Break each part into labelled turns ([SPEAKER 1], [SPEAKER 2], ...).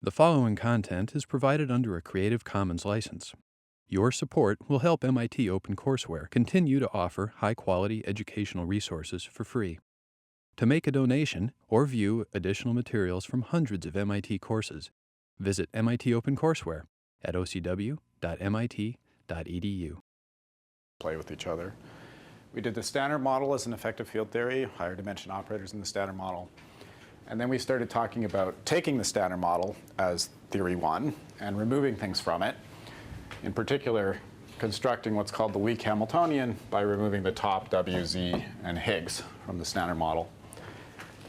[SPEAKER 1] The following content is provided under a Creative Commons license. Your support will help MIT OpenCourseware continue to offer high-quality educational resources for free. To make a donation or view additional materials from hundreds of MIT courses, visit MIT OpenCourseware at ocw.mit.edu.
[SPEAKER 2] Play with each other. We did the standard model as an effective field theory, higher dimension operators in the standard model. And then we started talking about taking the standard model as theory one and removing things from it. In particular, constructing what's called the weak Hamiltonian by removing the top W, Z, and Higgs from the standard model.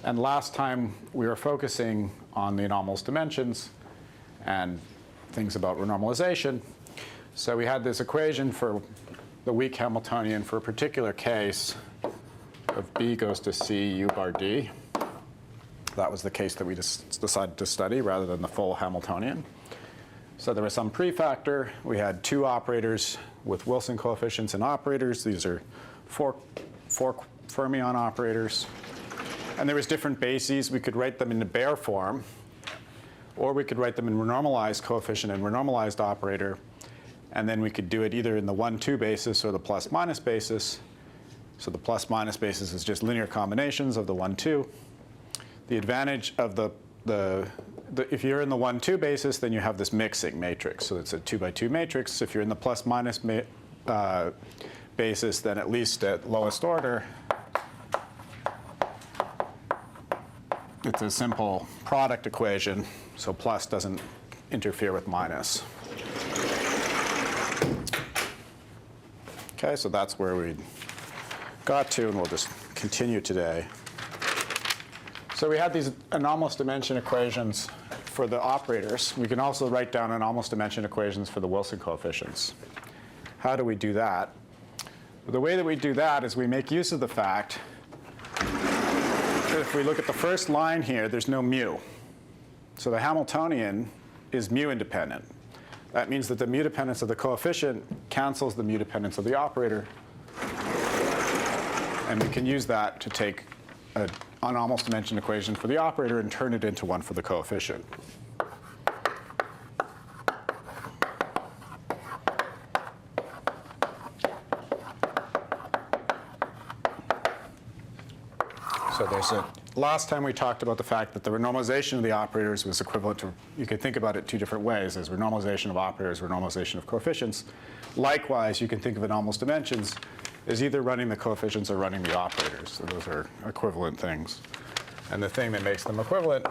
[SPEAKER 2] And last time we were focusing on the anomalous dimensions and things about renormalization. So we had this equation for the weak Hamiltonian for a particular case of B goes to C, U bar D. That was the case that we just decided to study rather than the full Hamiltonian. So there was some prefactor. We had two operators with Wilson coefficients and operators. These are four fermion operators. And there was different bases. We could write them in the bare form, or we could write them in renormalized coefficient and renormalized operator. And then we could do it either in the 1-2 basis or the plus-minus basis. So the plus-minus basis is just linear combinations of the 1-2. The advantage of if you're in the 1-2 basis, then you have this mixing matrix. So it's a 2-by-2 matrix. If you're in the plus-minus basis, then at least at lowest order, it's a simple product equation. So plus doesn't interfere with minus. OK, so that's where we got to, and we'll just continue today. So we had these anomalous dimension equations for the operators. We can also write down anomalous dimension equations for the Wilson coefficients. How do we do that? Well, the way that we do that is we make use of the fact that if we look at the first line here, there's no mu. So the Hamiltonian is mu independent. That means that the mu dependence of the coefficient cancels the mu dependence of the operator. And we can use that to take an anomalous dimension equation for the operator and turn it into one for the coefficient. So last time we talked about the fact that the renormalization of the operators was equivalent to, you could think about it two different ways, as renormalization of operators, renormalization of coefficients. Likewise, you can think of anomalous dimensions as either running the coefficients or running the operators. So those are equivalent things. And the thing that makes them equivalent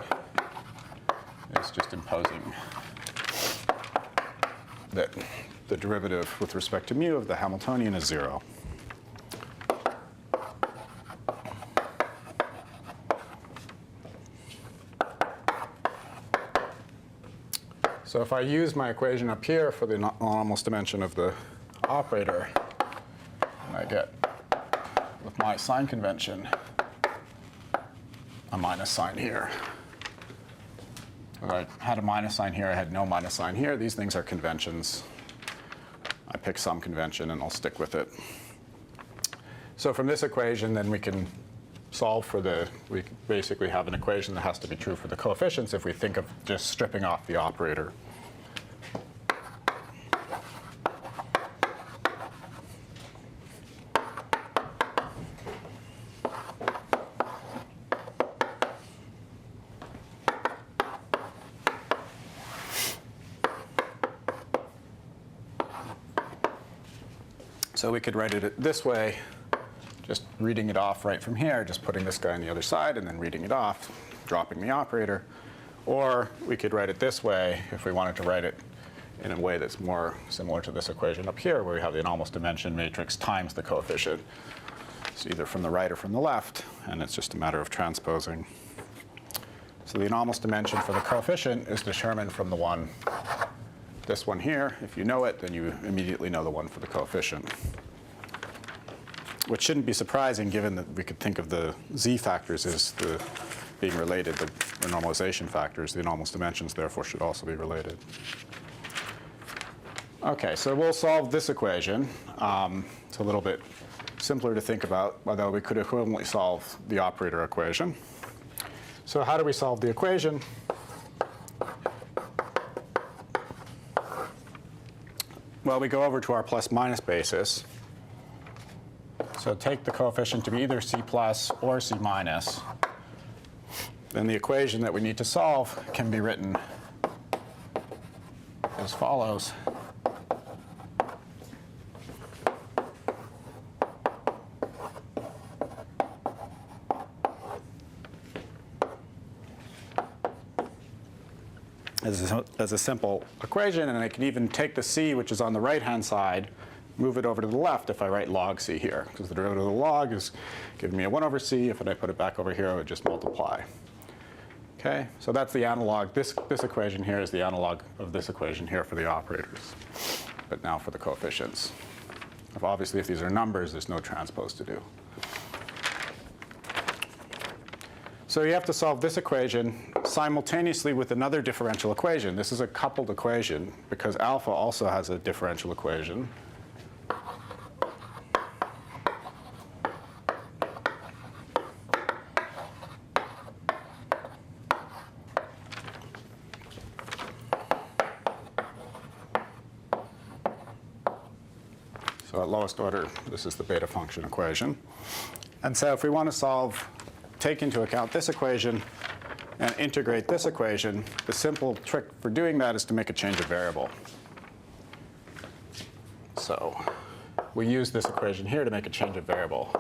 [SPEAKER 2] is just imposing that the derivative with respect to mu of the Hamiltonian is 0. So if I use my equation up here for the anomalous dimension of the operator, and I get, with my sign convention, a minus sign here. If I had a minus sign here, I had no minus sign here. These things are conventions. I pick some convention, and I'll stick with it. So from this equation, then we can solve for we basically have an equation that has to be true for the coefficients if we think of just stripping off the operator. So we could write it this way, just reading it off right from here, just putting this guy on the other side and then reading it off, dropping the operator. Or we could write it this way if we wanted to write it in a way that's more similar to this equation up here, where we have the anomalous dimension matrix times the coefficient. It's either from the right or from the left, and it's just a matter of transposing. So the anomalous dimension for the coefficient is determined from this one here. If you know it, then you immediately know the one for the coefficient. Which shouldn't be surprising, given that we could think of the z factors as being related, the renormalization factors. The anomalous dimensions, therefore, should also be related. OK, so we'll solve this equation. It's a little bit simpler to think about, although we could equivalently solve the operator equation. So how do we solve the equation? Well, we go over to our plus minus basis. So take the coefficient to be either C plus or C minus. Then the equation that we need to solve can be written as follows. As a simple equation, and I can even take the c, which is on the right-hand side, move it over to the left if I write log c here, because the derivative of the log is giving me a 1 over c. If I put it back over here, I would just multiply. Okay, so that's the analog. This equation here is the analog of this equation here for the operators, but now for the coefficients. Obviously, if these are numbers, there's no transpose to do. So you have to solve this equation simultaneously with another differential equation. This is a coupled equation because alpha also has a differential equation. So at lowest order, this is the beta function equation. And so if we want to take into account this equation and integrate this equation, the simple trick for doing that is to make a change of variable. So we use this equation here to make a change of variable.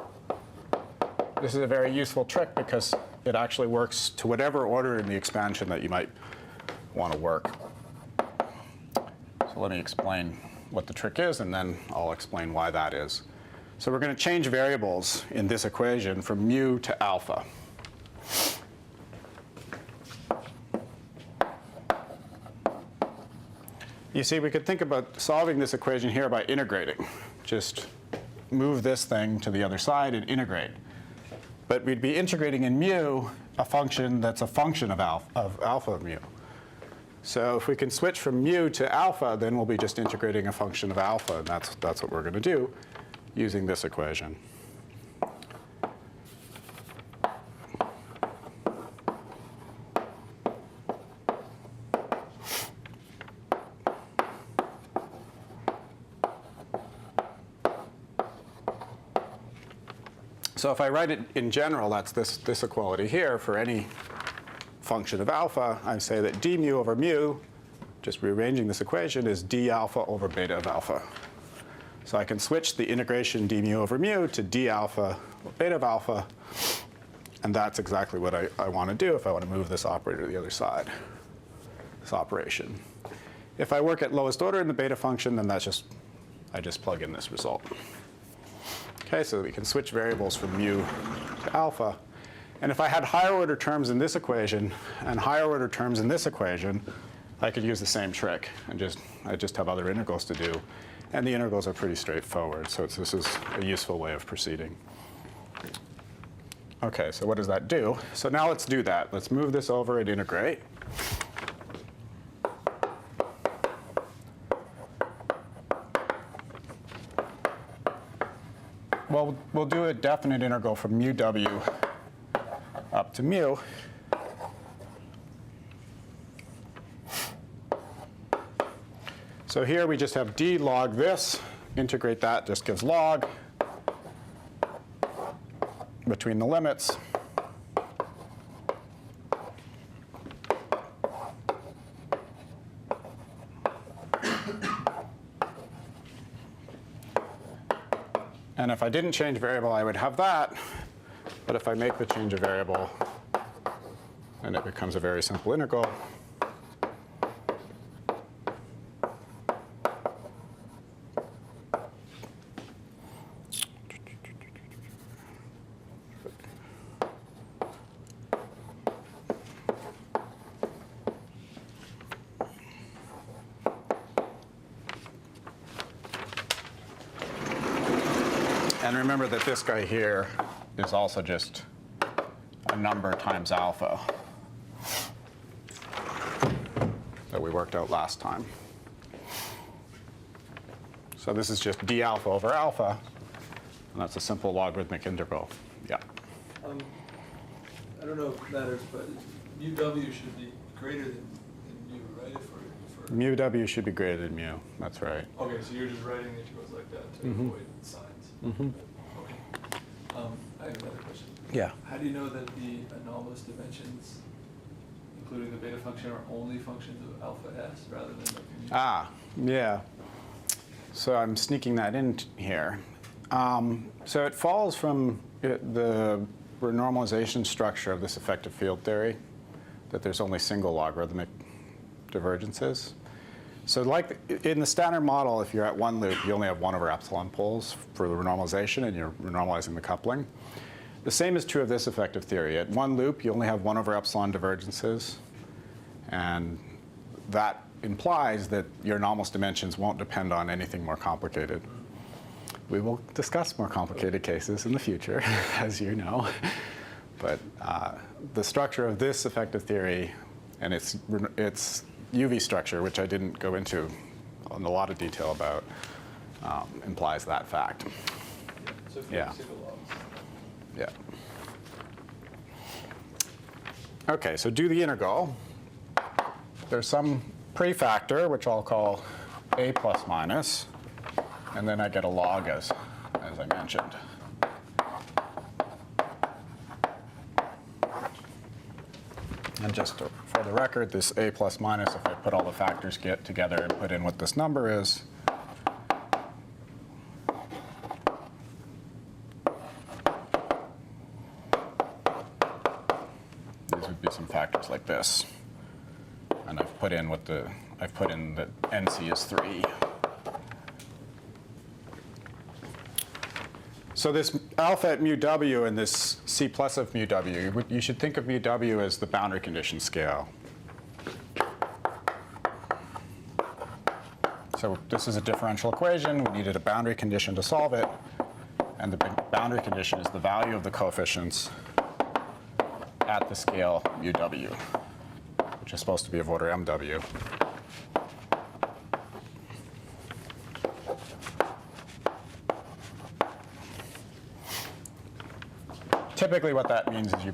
[SPEAKER 2] This is a very useful trick because it actually works to whatever order in the expansion that you might want to work. So let me explain what the trick is, and then I'll explain why that is. So we're going to change variables in this equation from mu to alpha. You see, we could think about solving this equation here by integrating. Just move this thing to the other side and integrate. But we'd be integrating in mu a function that's a function of alpha of mu. So if we can switch from mu to alpha, then we'll be just integrating a function of alpha, and that's what we're going to do using this equation. So if I write it in general, that's this equality here for any function of alpha. I say that d mu over mu, just rearranging this equation, is d alpha over beta of alpha. So I can switch the integration d mu over mu to d alpha or beta of alpha, and that's exactly what I want to do if I want to move this operator to the other side, this operation. If I work at lowest order in the beta function, then I just plug in this result. Okay, so we can switch variables from mu to alpha. And if I had higher order terms in this equation and higher order terms in this equation, I could use the same trick and I just have other integrals to do. And the integrals are pretty straightforward, so this is a useful way of proceeding. Okay, so what does that do? So now let's do that. Let's move this over and integrate. Well, we'll do a definite integral from mu w up to mu. So here we just have d log this. Integrate that just gives log between the limits. And if I didn't change variable, I would have that. But if I make the change of variable, then it becomes a very simple integral. And remember that this guy here is also just a number times alpha that we worked out last time. So this is just d alpha over alpha, and that's a simple logarithmic integral. Yeah.
[SPEAKER 3] I don't know if it matters, but mu w should be greater than mu, right? If we're
[SPEAKER 2] Mu W should be greater than mu. That's right.
[SPEAKER 3] Okay, so you're just writing integrals like that to avoid signs. Okay. I have another question.
[SPEAKER 2] Yeah.
[SPEAKER 3] How do you know that the anomalous dimensions, including the beta function, are only functions of alpha s rather than of mu?
[SPEAKER 2] Yeah. So I'm sneaking that in here. So it follows from the renormalization structure of this effective field theory that there's only single logarithmic divergences. So like in the standard model, if you're at one loop, you only have 1 over epsilon poles for the renormalization, and you're renormalizing the coupling. The same is true of this effective theory. At one loop, you only have 1 over epsilon divergences, and that implies that your anomalous dimensions won't depend on anything more complicated. We will discuss more complicated cases in the future, as you know. But the structure of this effective theory and its UV structure, which I didn't go into in a lot of detail about, implies that fact.
[SPEAKER 3] So if you have single logs.
[SPEAKER 2] Yeah. Okay, so do the integral. There's some prefactor, which I'll call a plus minus, and then I get a log as I mentioned. And just for the record, this a plus minus, if I put all the factors together and put in what this number is, these would be some factors like this. And I've put in that NC is 3. So this alpha at mu w and this C plus of mu w, you should think of mu w as the boundary condition scale. So this is a differential equation. We needed a boundary condition to solve it. And the boundary condition is the value of the coefficients at the scale mu w, which is supposed to be of order mw. Typically what that means is you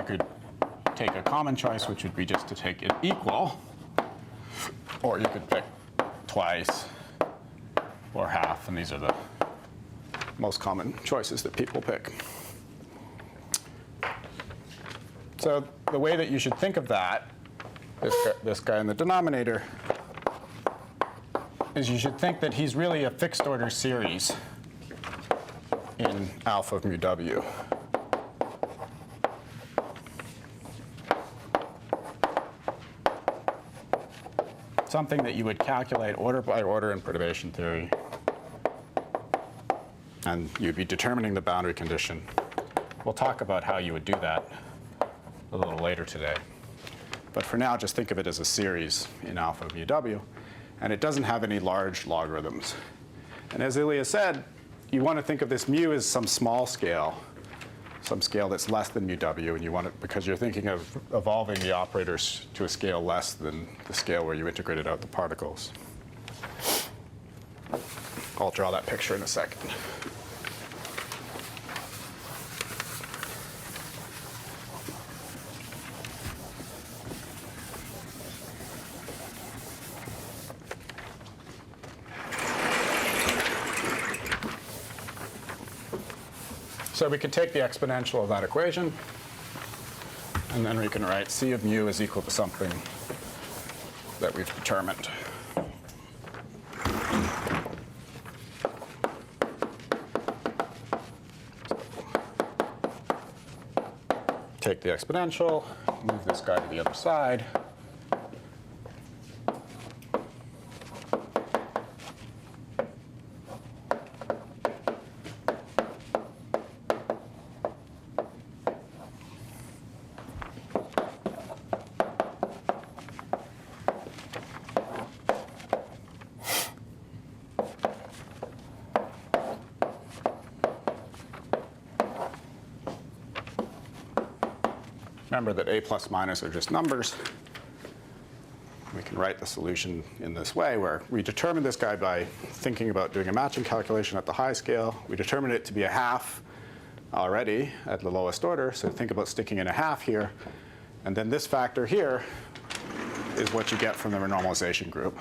[SPEAKER 2] could take a common choice, which would be just to take it equal, or you could pick twice or half, and these are the most common choices that people pick. So the way that you should think of that, this guy in the denominator, is you should think that he's really a fixed order series in alpha of mu w. Something that you would calculate order by order in perturbation theory. And you'd be determining the boundary condition. We'll talk about how you would do that a little later today. But for now, just think of it as a series in alpha of mu w. And it doesn't have any large logarithms. And as Ilya said, you want to think of this mu as some small scale, some scale that's less than mu w, and you want it because you're thinking of evolving the operators to a scale less than the scale where you integrated out the particles. I'll draw that picture in a second. So we could take the exponential of that equation, and then we can write C of mu is equal to something that we've determined. Take the exponential, move this guy to the other side. Remember that a plus minus are just numbers. We can write the solution in this way, where we determine this guy by thinking about doing a matching calculation at the high scale. We determine it to be a half already at the lowest order, so think about sticking in a half here. And then this factor here is what you get from the renormalization group.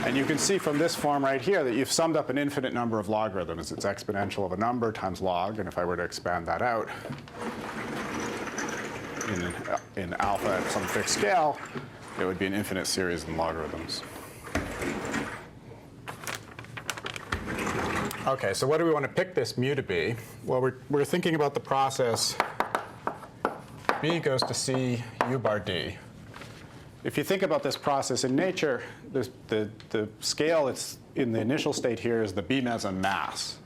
[SPEAKER 2] And you can see from this form right here that you've summed up an infinite number of logarithms. It's exponential of a number times log, and if I were to expand that out in alpha at some fixed scale, it would be an infinite series in logarithms. Okay, so what do we want to pick this mu to be? Well, we're thinking about the process b goes to c u bar d. If you think about this process in nature, the scale that's in the initial state here is the b meson mass.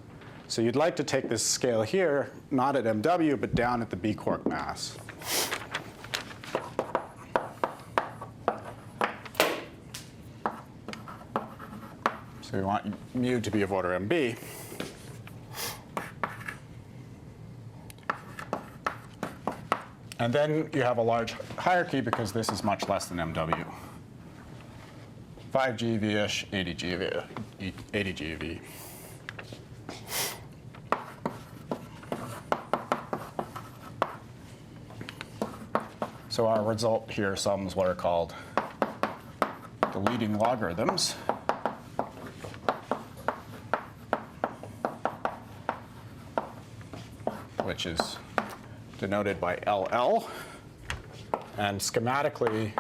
[SPEAKER 2] So you'd like to take this scale here, not at mw, but down at the b quark mass. So we want mu to be of order mb. And then you have a large hierarchy because this is much less than mw. 5 GeV-ish, 80 GeV, 80 GeV. So our result here sums what are called the leading logarithms. Which is denoted by LL. And schematically,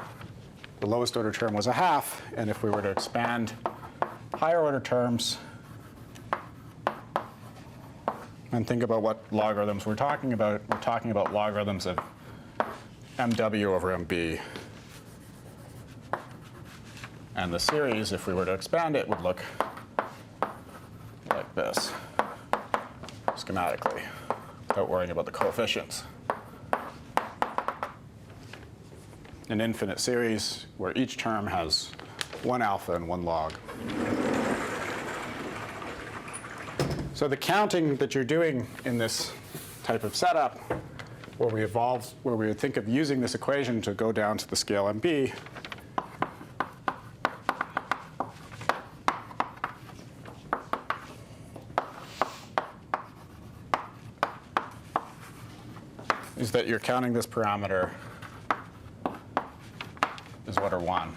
[SPEAKER 2] the lowest order term was a half. And if we were to expand higher order terms and think about what logarithms we're talking about logarithms of mw over mb. And the series, if we were to expand it, would look like this, schematically, without worrying about the coefficients. An infinite series where each term has one alpha and one log. So the counting that you're doing in this type of setup, where we would think of using this equation to go down to the scale mb, is that you're counting this parameter as order 1.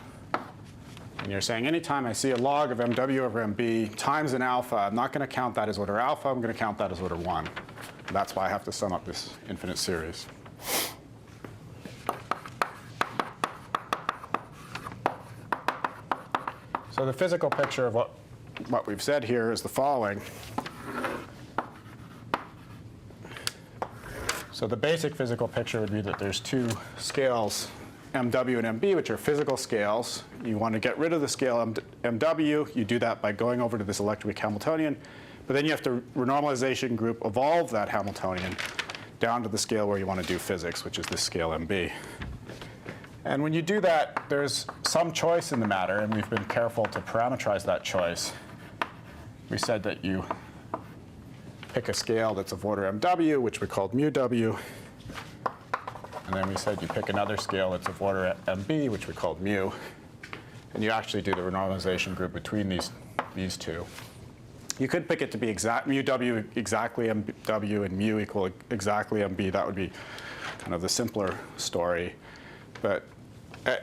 [SPEAKER 2] And you're saying anytime I see a log of mw over mb times an alpha, I'm not going to count that as order alpha, I'm going to count that as order 1. And that's why I have to sum up this infinite series. So the physical picture of what we've said here is the following. So the basic physical picture would be that there's two scales, mw and mb, which are physical scales. You want to get rid of the scale mw. You do that by going over to this electroweak Hamiltonian. But then you have to renormalization group evolve that Hamiltonian down to the scale where you want to do physics, which is this scale mb. And when you do that, there's some choice in the matter, and we've been careful to parameterize that choice. We said that you pick a scale that's of order mw, which we called mu w. And then we said you pick another scale that's of order mb, which we called mu. And you actually do the renormalization group between these two. You could pick it to be exact mu w exactly mw and mu equal exactly mb. That would be kind of the simpler story. But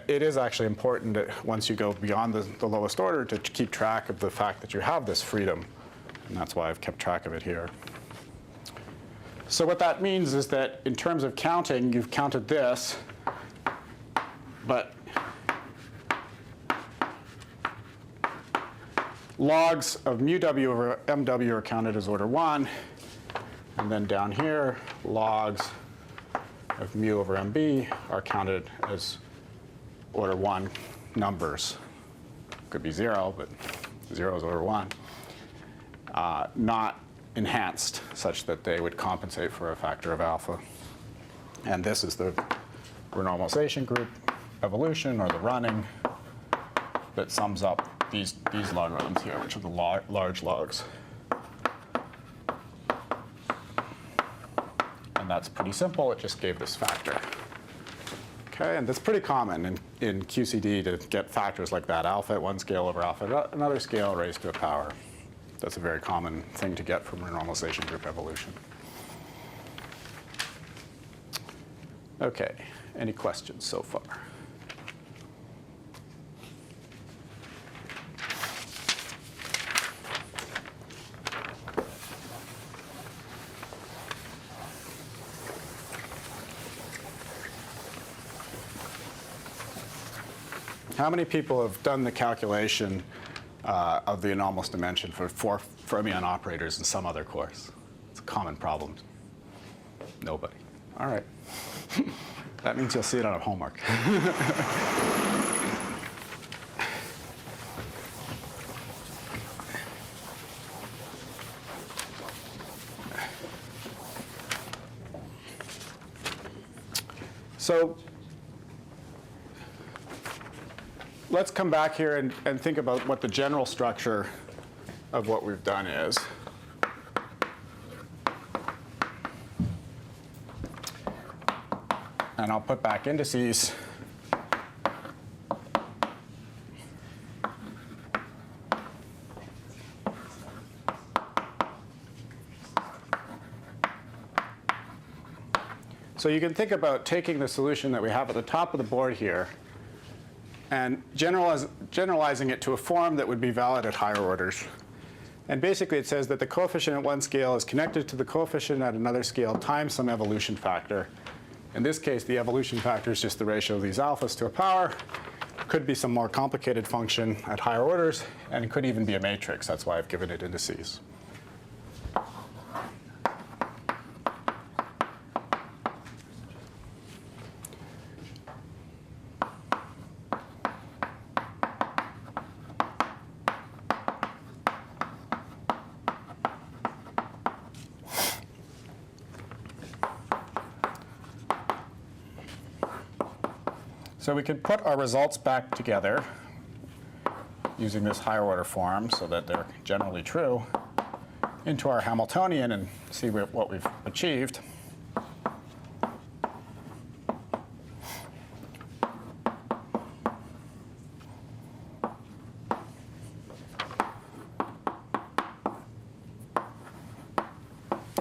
[SPEAKER 2] it is actually important that once you go beyond the lowest order to keep track of the fact that you have this freedom. And that's why I've kept track of it here. So what that means is that in terms of counting, you've counted this, but logs of mu w over mw are counted as order 1. And then down here, logs of mu over mb are counted as order 1 numbers. Could be 0, but 0 is order 1. Not enhanced such that they would compensate for a factor of alpha. And this is the renormalization group evolution, or the running, that sums up these logarithms here, which are the large logs. And that's pretty simple. It just gave this factor. Okay, and that's pretty common in QCD to get factors like that, alpha at one scale over alpha at another scale raised to a power. That's a very common thing to get from renormalization group evolution. Okay, any questions so far? How many people have done the calculation of the anomalous dimension for 4 fermion operators in some other course? It's a common problem. Nobody. All right. That means you'll see it on homework. So let's come back here and think about what the general structure of what we've done is. And I'll put back indices. So you can think about taking the solution that we have at the top of the board here and generalizing it to a form that would be valid at higher orders. And basically it says that the coefficient at one scale is connected to the coefficient at another scale times some evolution factor. In this case, the evolution factor is just the ratio of these alphas to a power. It could be some more complicated function at higher orders, and it could even be a matrix. That's why I've given it indices. So we could put our results back together using this higher order form so that they're generally true into our Hamiltonian and see what we've achieved.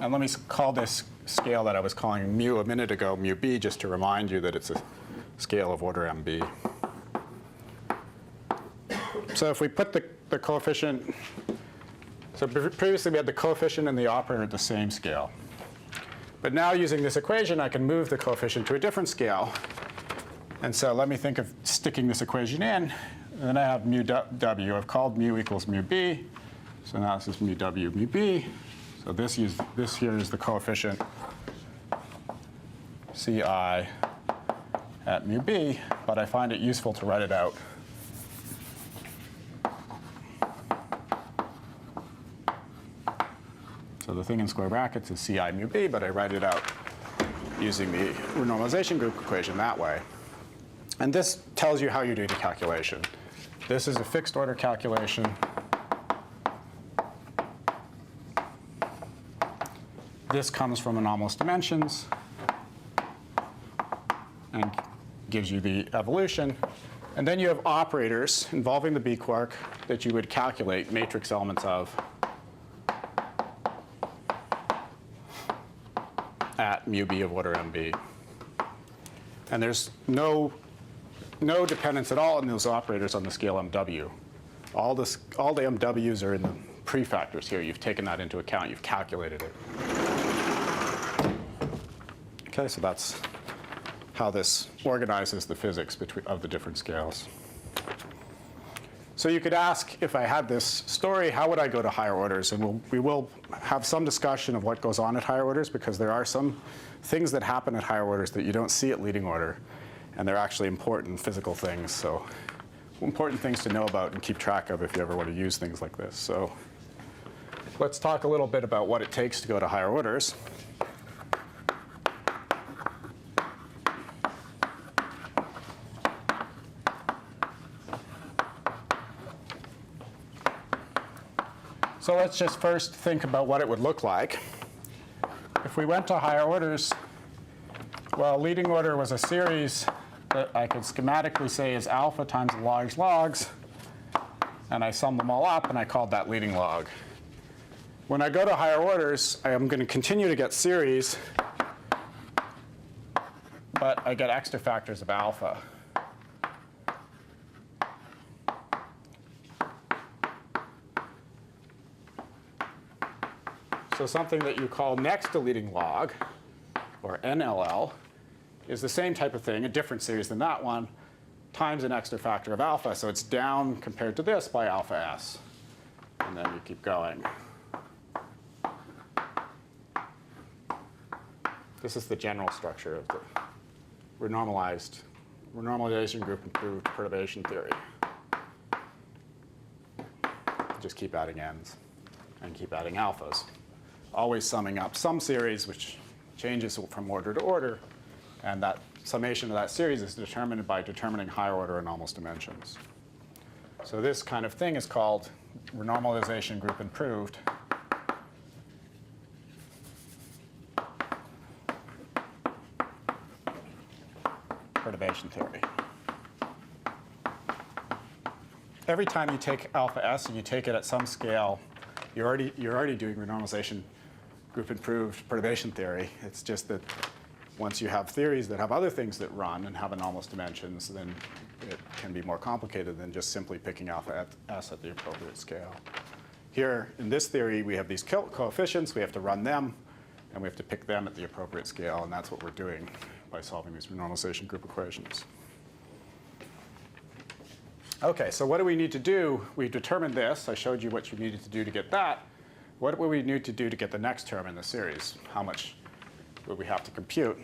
[SPEAKER 2] And let me call this scale that I was calling mu a minute ago mu b, just to remind you that it's a scale of order mb. So if we put the coefficient, so previously we had the coefficient and the operator at the same scale. But now using this equation, I can move the coefficient to a different scale. And so let me think of sticking this equation in. And then I have mu w. I've called mu equals mu b. So now this is mu w, mu b. So this here is the coefficient ci at mu b, but I find it useful to write it out. So the thing in square brackets is ci mu b, but I write it out using the renormalization group equation that way. And this tells you how you do the calculation. This is a fixed order calculation. This comes from anomalous dimensions and gives you the evolution. And then you have operators involving the B quark that you would calculate matrix elements of at mu b of order mb. And there's no dependence at all in those operators on the scale mw. All the mw's are in the prefactors here. You've taken that into account. You've calculated it. Okay, so that's how this organizes the physics of the different scales. So you could ask, if I had this story, how would I go to higher orders? And we will have some discussion of what goes on at higher orders, because there are some things that happen at higher orders that you don't see at leading order. And they're actually important physical things. So important things to know about and keep track of if you ever want to use things like this. So let's talk a little bit about what it takes to go to higher orders. So let's just first think about what it would look like. If we went to higher orders, well, leading order was a series that I could schematically say is alpha times large logs. And I sum them all up, and I called that leading log. When I go to higher orders, I am going to continue to get series, but I get extra factors of alpha. So something that you call next to leading log, or NLL, is the same type of thing, a different series than that one, times an extra factor of alpha. So it's down compared to this by alpha s. And then you keep going. This is the general structure of the renormalization group improved perturbation theory. Just keep adding n's and keep adding alphas. Always summing up some series which changes from order to order. And that summation of that series is determined by determining higher order anomalous dimensions. So this kind of thing is called renormalization group improved perturbation theory. Every time you take alpha s and you take it at some scale, you're already doing renormalization group improved perturbation theory. It's just that once you have theories that have other things that run and have anomalous dimensions, then it can be more complicated than just simply picking alpha s at the appropriate scale. Here, in this theory, we have these coefficients. We have to run them, and we have to pick them at the appropriate scale, and that's what we're doing by solving these renormalization group equations. OK, so what do we need to do? We determined this. I showed you what you needed to do to get that. What would we need to do to get the next term in the series? How much would we have to compute?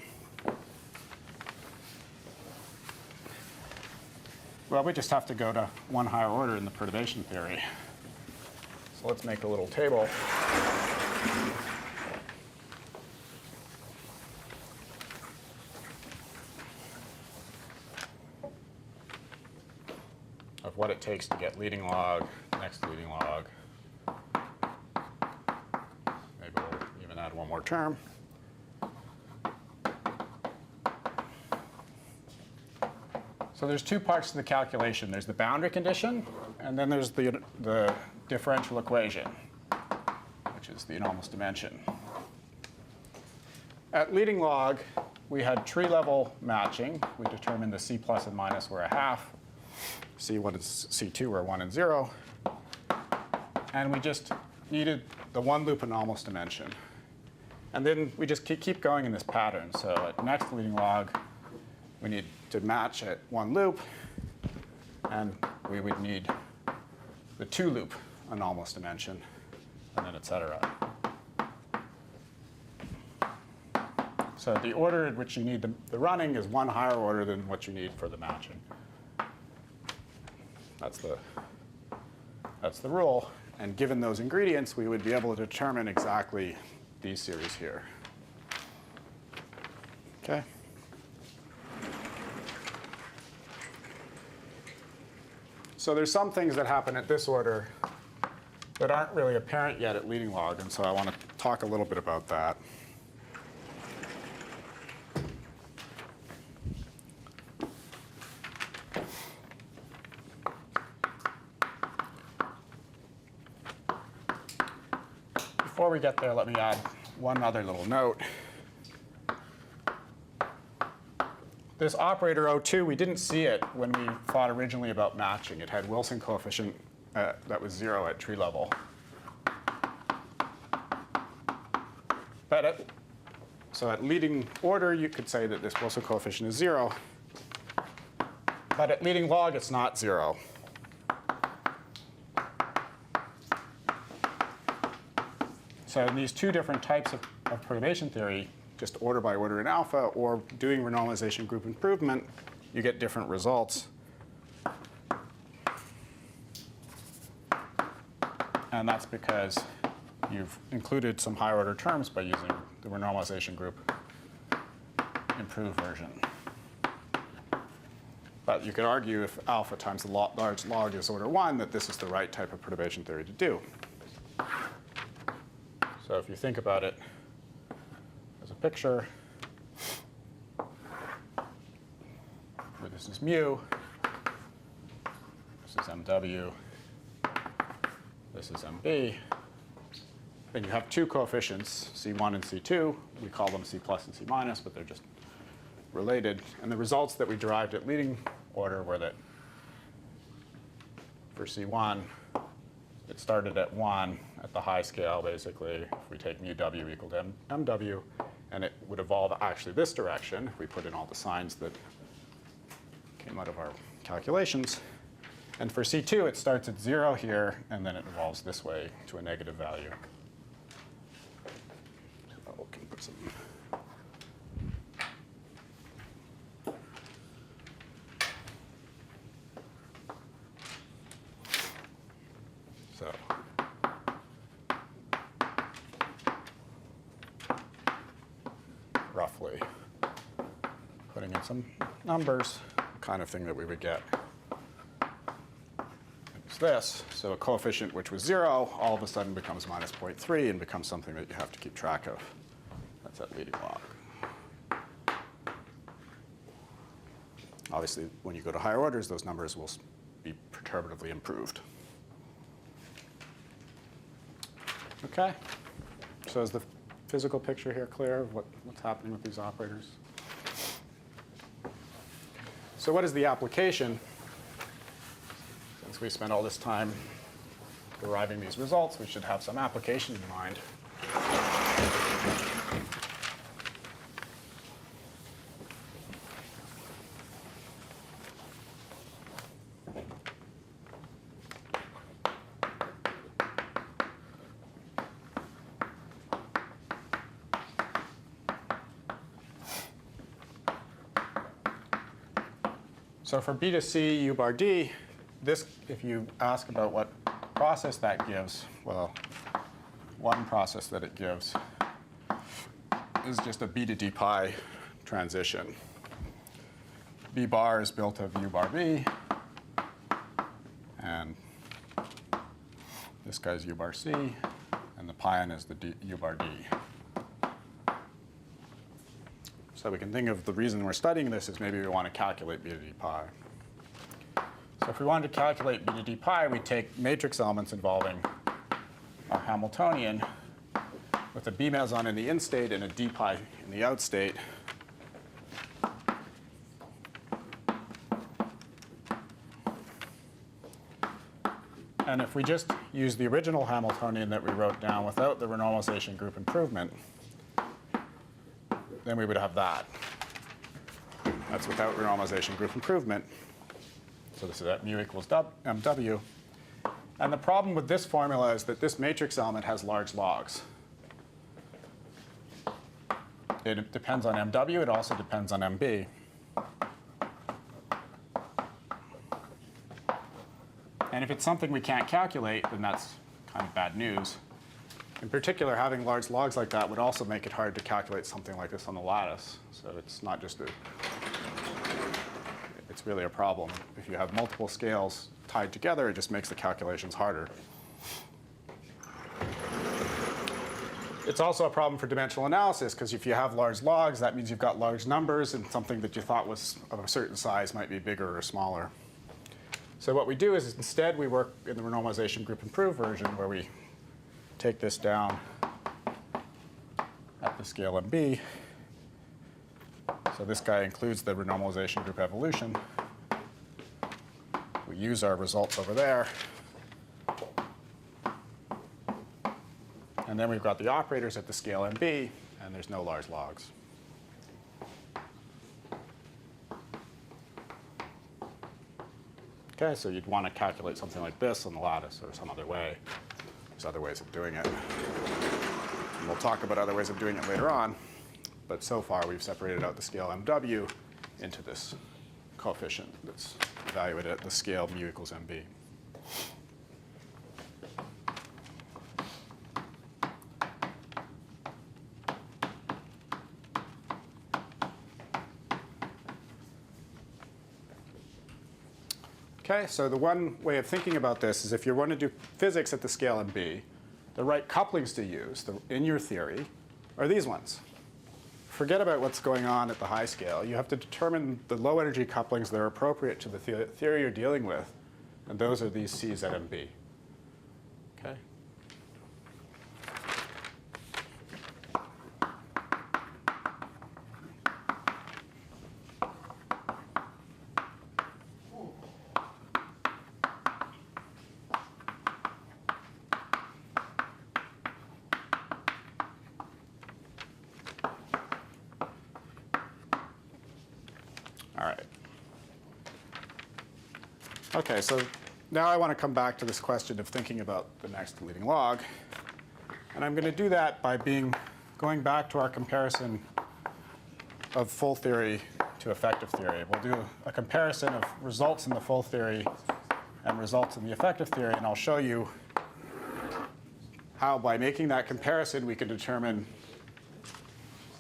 [SPEAKER 2] Well, we just have to go to one higher order in the perturbation theory. So let's make a little table. Of what it takes to get leading log, next leading log. Maybe we'll even add one more term. So there's two parts to the calculation. There's the boundary condition, and then there's the differential equation, which is the anomalous dimension. At leading log, we had tree-level matching. We determined the C plus and minus were a half. C1 and C2 were 1 and 0. And we just needed the one-loop anomalous dimension. And then we just keep going in this pattern. So at next leading log, we need to match at one loop. And we would need the two-loop anomalous dimension, and then et cetera. So the order in which you need the running is one higher order than what you need for the matching. That's the rule. And given those ingredients, we would be able to determine exactly these series here. OK? So there's some things that happen at this order that aren't really apparent yet at leading log. And so I want to talk a little bit about that. Before we get there, let me add one other little note. This operator O2, we didn't see it when we thought originally about matching. It had Wilson coefficient that was 0 at tree level. So at leading order, you could say that this Wilson coefficient is 0. But at leading log, it's not 0. So in these two different types of perturbation theory, just order by order in alpha, or doing renormalization group improvement, you get different results. And that's because you've included some higher order terms by using the renormalization group improved version. But you could argue if alpha times the large log is order 1, that this is the right type of perturbation theory to do. So if you think about it as a picture, where this is mu, this is MW, this is MB, then you have two coefficients, C1 and C2. We call them C plus and C minus, but they're just related. And the results that we derived at leading order were that for C1, it started at 1 at the high scale, basically. If we take mu w equal to mw, and it would evolve actually this direction if we put in all the signs that came out of our calculations. And for C2, it starts at 0 here, and then it evolves this way to a negative value. So we can put some. So roughly putting in some numbers, kind of thing that we would get. It's this. So a coefficient which was 0 all of a sudden becomes minus 0.3 and becomes something that you have to keep track of. That's at leading log. Obviously, when you go to higher orders, those numbers will be perturbatively improved. OK? So is the physical picture here clear of what's happening with these operators? So what is the application? Since we spent all this time deriving these results, we should have some application in mind. So for B to C U bar D, this, if you ask about what process that gives, well, one process that it gives is just a B to D pi transition. B bar is built of U bar B, and this guy's U bar C, and the pion is the U bar D. So we can think of the reason we're studying this is maybe we want to calculate B to D pi. So if we wanted to calculate B to D pi, we take matrix elements involving a Hamiltonian with a B meson in the in state and a D pi in the out state. And if we just use the original Hamiltonian that we wrote down without the renormalization group improvement, then we would have that. That's without renormalization group improvement. So this is at mu equals mw. And the problem with this formula is that this matrix element has large logs. It depends on mw. It also depends on mb. And if it's something we can't calculate, then that's kind of bad news. In particular, having large logs like that would also make it hard to calculate something like this on the lattice. So it's not just it's really a problem. If you have multiple scales tied together, it just makes the calculations harder. It's also a problem for dimensional analysis, because if you have large logs, that means you've got large numbers, and something that you thought was of a certain size might be bigger or smaller. So what we do is instead we work in the renormalization group improved version, where we take this down at the scale MB. So this guy includes the renormalization group evolution. We use our results over there. And then we've got the operators at the scale MB, and there's no large logs. OK, so you'd want to calculate something like this on the lattice or some other way. There's other ways of doing it. And we'll talk about other ways of doing it later on. But so far, we've separated out the scale mw into this coefficient that's evaluated at the scale mu equals mb. OK, so the one way of thinking about this is if you want to do physics at the scale mb, the right couplings to use in your theory are these ones. Forget about what's going on at the high scale. You have to determine the low energy couplings that are appropriate to the theory you're dealing with. And those are these C's at mb. OK? All right. Okay, so now I want to come back to this question of thinking about the next leading log. And I'm going to do that by going back to our comparison of full theory to effective theory. We'll do a comparison of results in the full theory and results in the effective theory, and I'll show you how, by making that comparison, we can determine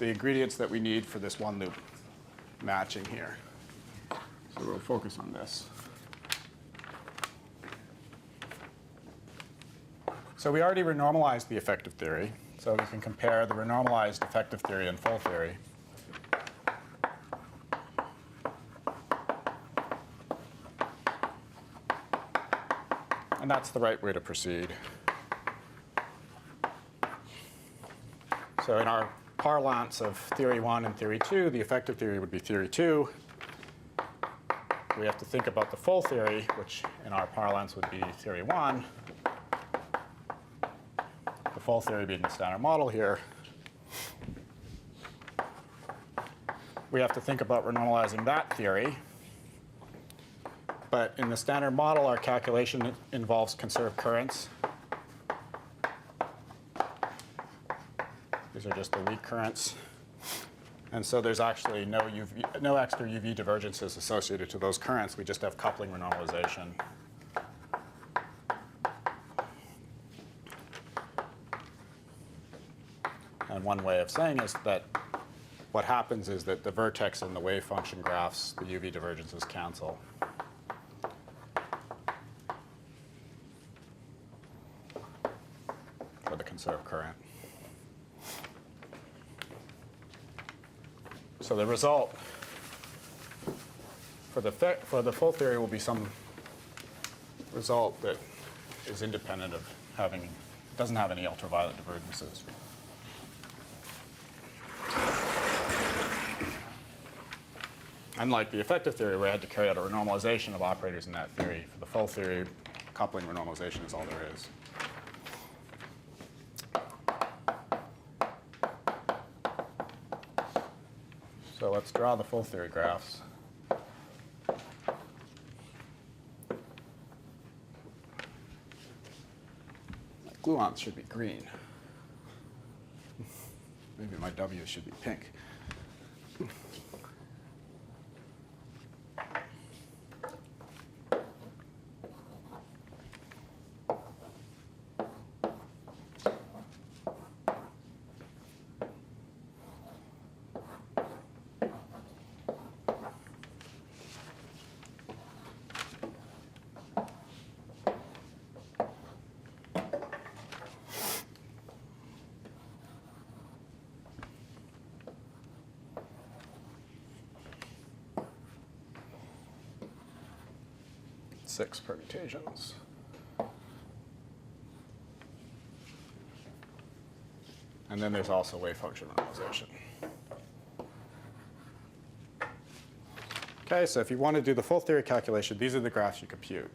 [SPEAKER 2] the ingredients that we need for this one loop matching here. So we'll focus on this. So we already renormalized the effective theory, so we can compare the renormalized effective theory and full theory. And that's the right way to proceed. So in our parlance of theory 1 and theory 2, the effective theory would be theory 2. We have to think about the full theory, which in our parlance would be theory 1. The full theory being the standard model here. We have to think about renormalizing that theory. But in the standard model, our calculation involves conserved currents. These are just the weak currents. And so there's actually no extra UV divergences associated to those currents. We just have coupling renormalization. And one way of saying is that what happens is that the vertex and the wave function graphs, the UV divergences cancel. For the conserved current. So the result for the full theory will be some result that is independent of doesn't have any ultraviolet divergences. Unlike the effective theory, where I had to carry out a renormalization of operators in that theory, for the full theory, coupling renormalization is all there is. So let's draw the full theory graphs. My gluons should be green. Maybe my W should be pink. Six permutations. And then there's also wave function renormalization. Okay, so if you want to do the full theory calculation, these are the graphs you compute.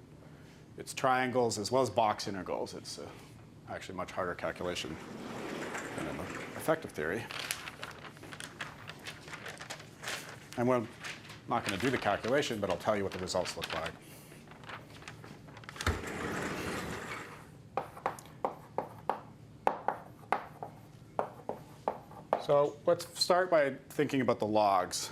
[SPEAKER 2] It's triangles as well as box integrals. It's actually a much harder calculation than in the effective theory. And we're not going to do the calculation, but I'll tell you what the results look like. So let's start by thinking about the logs.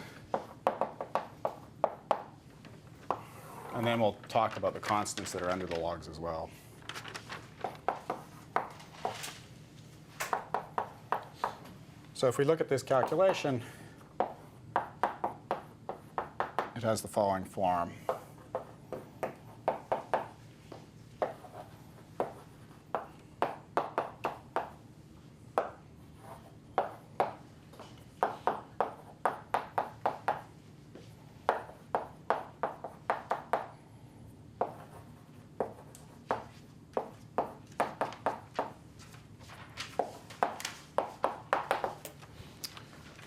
[SPEAKER 2] And then we'll talk about the constants that are under the logs as well. So if we look at this calculation, it has the following form.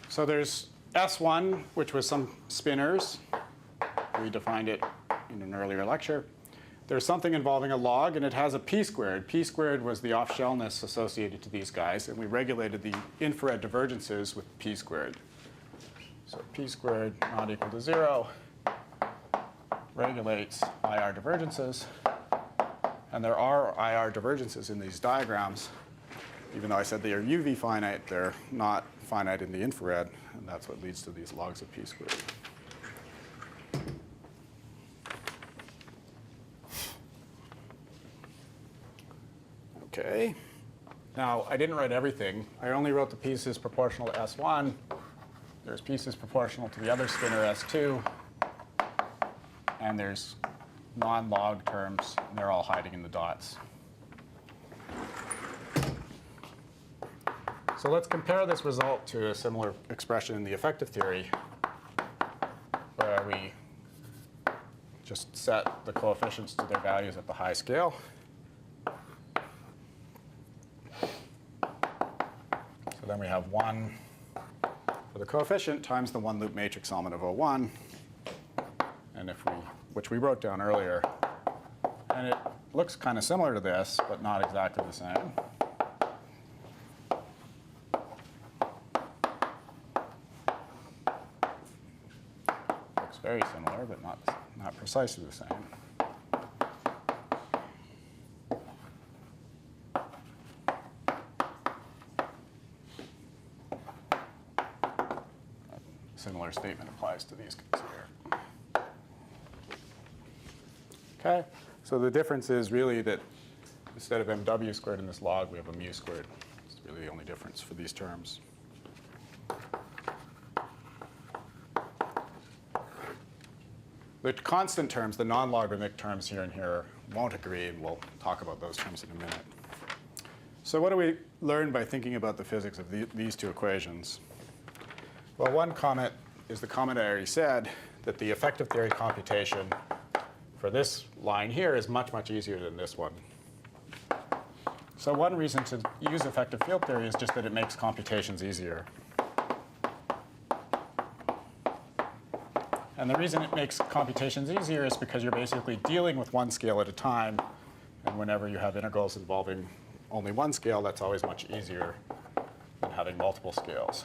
[SPEAKER 2] So there's S1, which was some spinors. We defined it in an earlier lecture. There's something involving a log, and it has a p-squared. P-squared was the off-shellness associated to these guys, and we regulated the infrared divergences with p-squared. So p-squared not equal to 0. regulates IR divergences. And there are IR divergences in these diagrams. Even though I said they are UV finite, they're not finite in the infrared, and that's what leads to these logs of p squared. Okay. Now, I didn't write everything. I only wrote the pieces proportional to S1. There's pieces proportional to the other spinor S2. And there's non-log terms, and they're all hiding in the dots. So let's compare this result to a similar expression in the effective theory, where we just set the coefficients to their values at the high scale. So then we have 1 for the coefficient times the one-loop matrix element of O1, and which we wrote down earlier. And it looks kind of similar to this, but not exactly the same. Looks very similar, but not precisely the same. Similar statement applies to these guys here. Okay, so the difference is really that instead of mw squared in this log, we have a mu squared. It's really the only difference for these terms. The constant terms, the non-logarithmic terms here and here, won't agree, and we'll talk about those terms in a minute. So what do we learn by thinking about the physics of these two equations? Well, one comment is the comment I already said, that the effective theory computation for this line here is much, much easier than this one. So one reason to use effective field theory is just that it makes computations easier. And the reason it makes computations easier is because you're basically dealing with one scale at a time. And whenever you have integrals involving only one scale, that's always much easier than having multiple scales.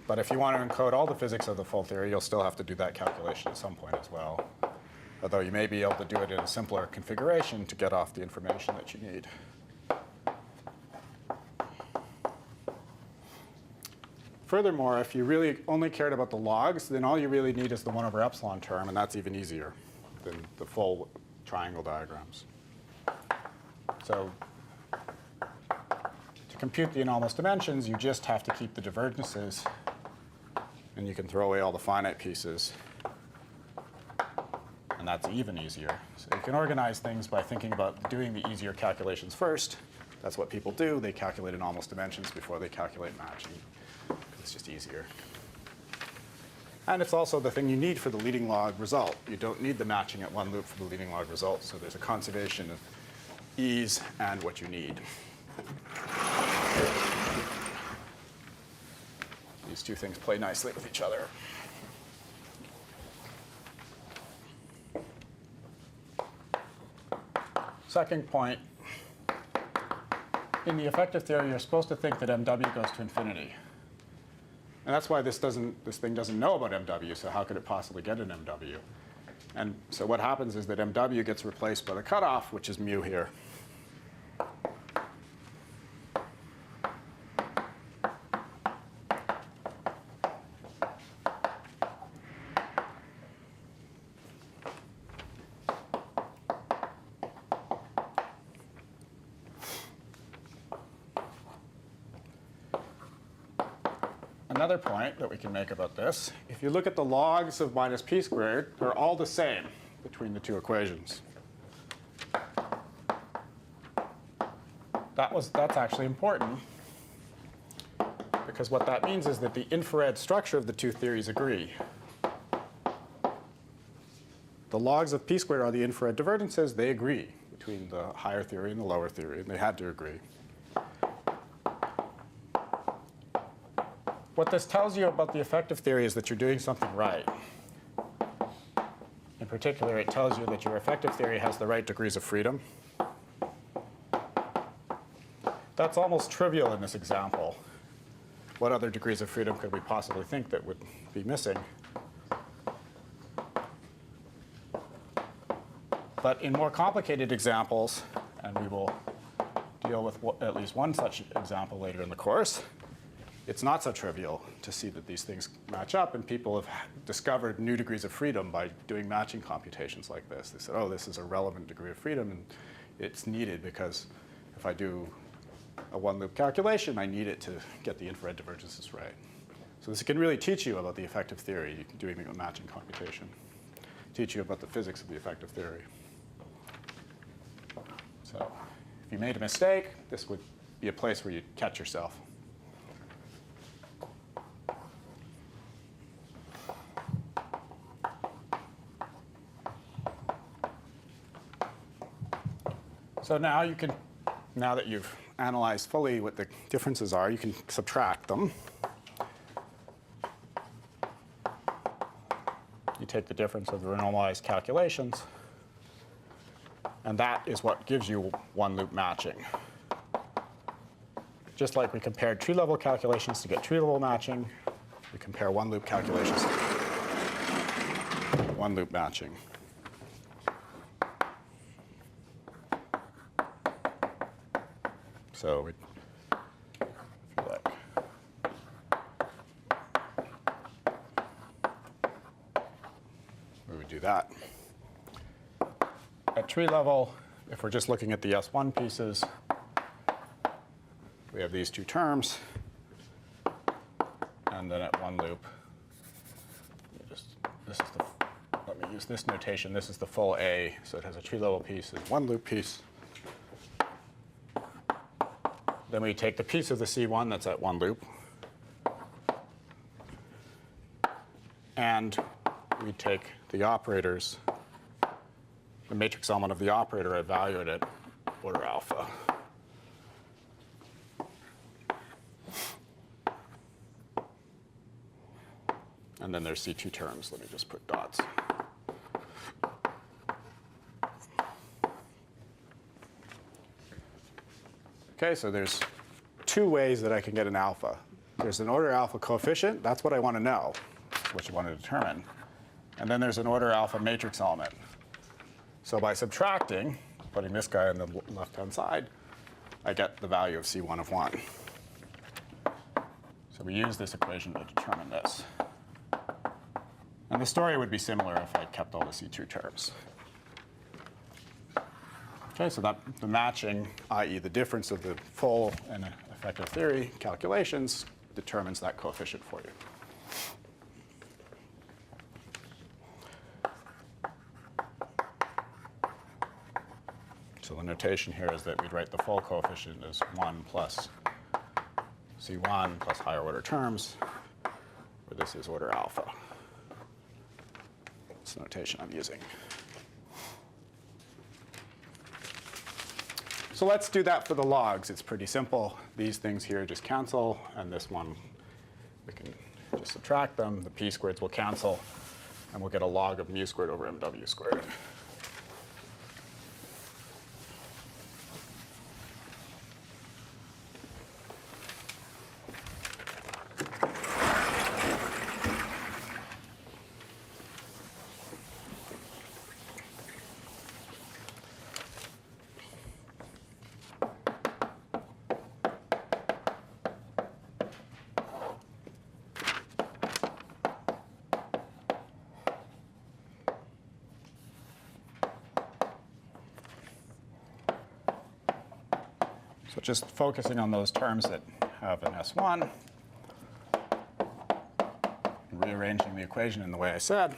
[SPEAKER 2] But if you want to encode all the physics of the full theory, you'll still have to do that calculation at some point as well. Although you may be able to do it in a simpler configuration to get off the information that you need. Furthermore, if you really only cared about the logs, then all you really need is the 1 over epsilon term, and that's even easier than the full triangle diagrams. So to compute the anomalous dimensions, you just have to keep the divergences, and you can throw away all the finite pieces. And that's even easier. So you can organize things by thinking about doing the easier calculations first. That's what people do. They calculate anomalous dimensions before they calculate matching. It's just easier. And it's also the thing you need for the leading log result. You don't need the matching at one loop for the leading log result. So there's a conservation of ease and what you need. These two things play nicely with each other. Second point, in the effective theory, you're supposed to think that MW goes to infinity. And that's why this thing doesn't know about MW, so how could it possibly get an MW? And so what happens is that MW gets replaced by the cutoff, which is mu here. Another point that we can make about this, if you look at the logs of minus p squared, they're all the same between the two equations. That's actually important, because what that means is that the infrared structure of the two theories agree. The logs of p squared are the infrared divergences. They agree between the higher theory and the lower theory, and they had to agree. What this tells you about the effective theory is that you're doing something right. In particular, it tells you that your effective theory has the right degrees of freedom. That's almost trivial in this example. what other degrees of freedom could we possibly think that would be missing? But in more complicated examples, and we will deal with at least one such example later in the course, it's not so trivial to see that these things match up, and people have discovered new degrees of freedom by doing matching computations like this. They said, oh, this is a relevant degree of freedom, and it's needed because if I do a one-loop calculation, I need it to get the infrared divergences right. So this can really teach you about the effective theory, doing a matching computation, teach you about the physics of the effective theory. So if you made a mistake, this would be a place where you'd catch yourself. So now you can, now that you've analyzed fully what the differences are, you can subtract them. You take the difference of the normalized calculations, and that is what gives you one-loop matching. Just like we compared tree-level calculations to get tree-level matching, we compare one-loop calculations to one-loop matching. So if you like, we would do that. At tree level, if we're just looking at the S1 pieces, we have these two terms. And then at one loop, let me use this notation. This is the full A, so it has a tree level piece and one loop piece. Then we take the piece of the C1 that's at one loop, and we take the operators, the matrix element of the operator evaluated at order alpha. And then there's C2 terms. Let me just put dots. Okay, so there's two ways that I can get an alpha. There's an order alpha coefficient. That's what I want to know, what you want to determine. And then there's an order alpha matrix element. So by subtracting, putting this guy on the left-hand side, I get the value of C1 of 1. So we use this equation to determine this. And the story would be similar if I kept all the C2 terms. Okay, so that the matching, i.e. the difference of the full and effective theory calculations, determines that coefficient for you. So the notation here is that we'd write the full coefficient as 1 plus C1 plus higher order terms, where this is order alpha. That's the notation I'm using. So let's do that for the logs. It's pretty simple. These things here just cancel, and this one, we can just subtract them. The p squareds will cancel, and we'll get a log of mu squared over mw squared. So just focusing on those terms that have an S1, rearranging the equation in the way I said,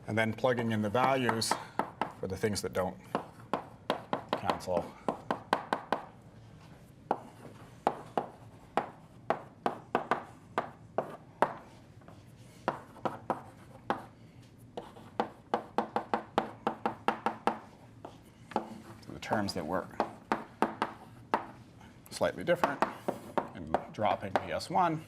[SPEAKER 2] and then plugging in the values for the things that don't cancel. The terms that work slightly different, and dropping the S1.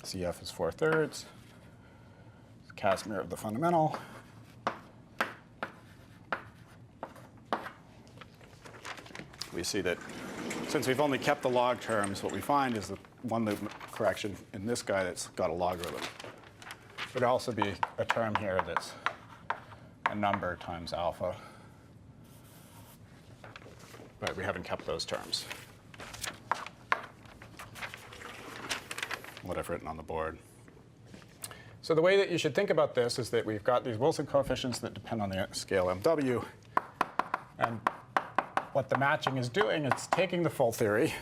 [SPEAKER 2] CF is 4/3. Casimir of the fundamental. We see that since we've only kept the log terms, what we find is the one loop correction in this guy that's got a logarithm. There'd also be a term here that's a number times alpha. But we haven't kept those terms. What I've written on the board. So the way that you should think about this is that we've got these Wilson coefficients that depend on the scale MW. And what the matching is doing, it's taking the full theory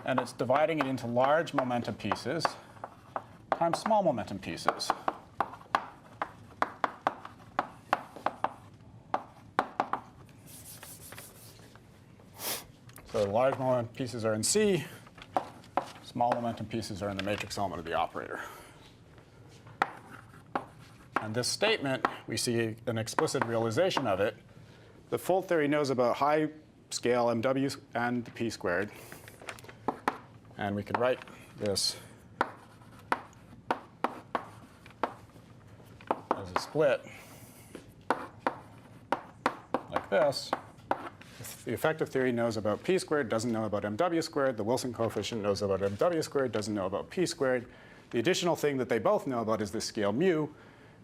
[SPEAKER 2] and it's dividing it into large momentum pieces times small momentum pieces. So the large momentum pieces are in C, small momentum pieces are in the matrix element of the operator. And this statement, we see an explicit realization of it. The full theory knows about high scale MW and the p squared. And we could write this as a split like this. The effective theory knows about p squared, doesn't know about MW squared. The Wilson coefficient knows about MW squared, doesn't know about p squared. The additional thing that they both know about is this scale mu,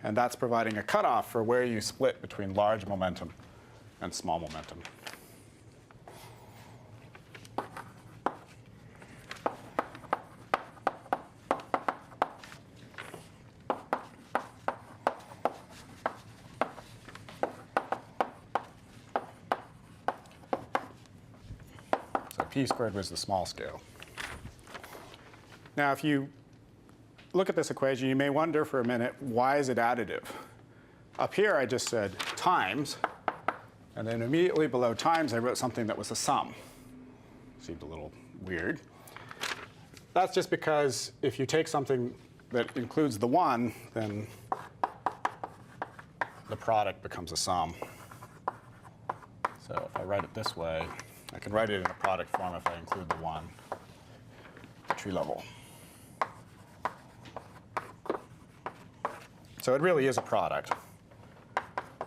[SPEAKER 2] and that's providing a cutoff for where you split between large momentum and small momentum. P squared was the small scale. Now, if you look at this equation, you may wonder for a minute, why is it additive? Up here, I just said times, and then immediately below times, I wrote something that was a sum. Seemed a little weird. That's just because if you take something that includes the 1, then the product becomes a sum. So if I write it this way, I can write it in a product form if I include the 1, the tree level. So it really is a product.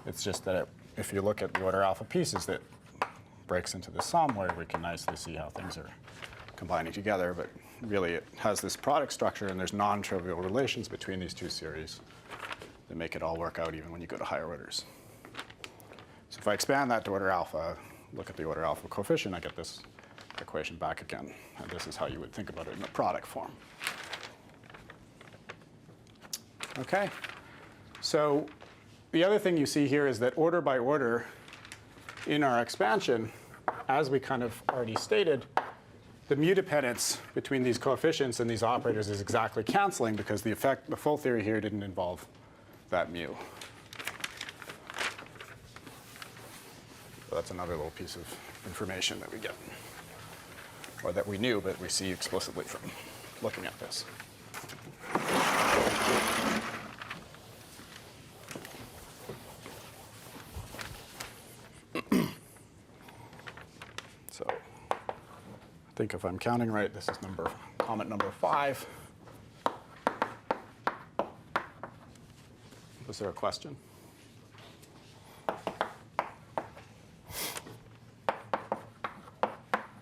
[SPEAKER 2] It's just that if you look at the order alpha pieces, that breaks into the sum where we can nicely see how things are combining together. But really, it has this product structure, and there's non-trivial relations between these two series that make it all work out even when you go to higher orders. So if I expand that to order alpha, look at the order alpha coefficient, I get this equation back again. And this is how you would think about it in a product form. OK. So the other thing you see here is that order by order in our expansion, as we kind of already stated, the mu dependence between these coefficients and these operators is exactly canceling because the full theory here didn't involve that mu. So that's another little piece of information that we get, or that we knew, but we see explicitly from looking at this. So I think if I'm counting right, this is comment number 5. Was there a question?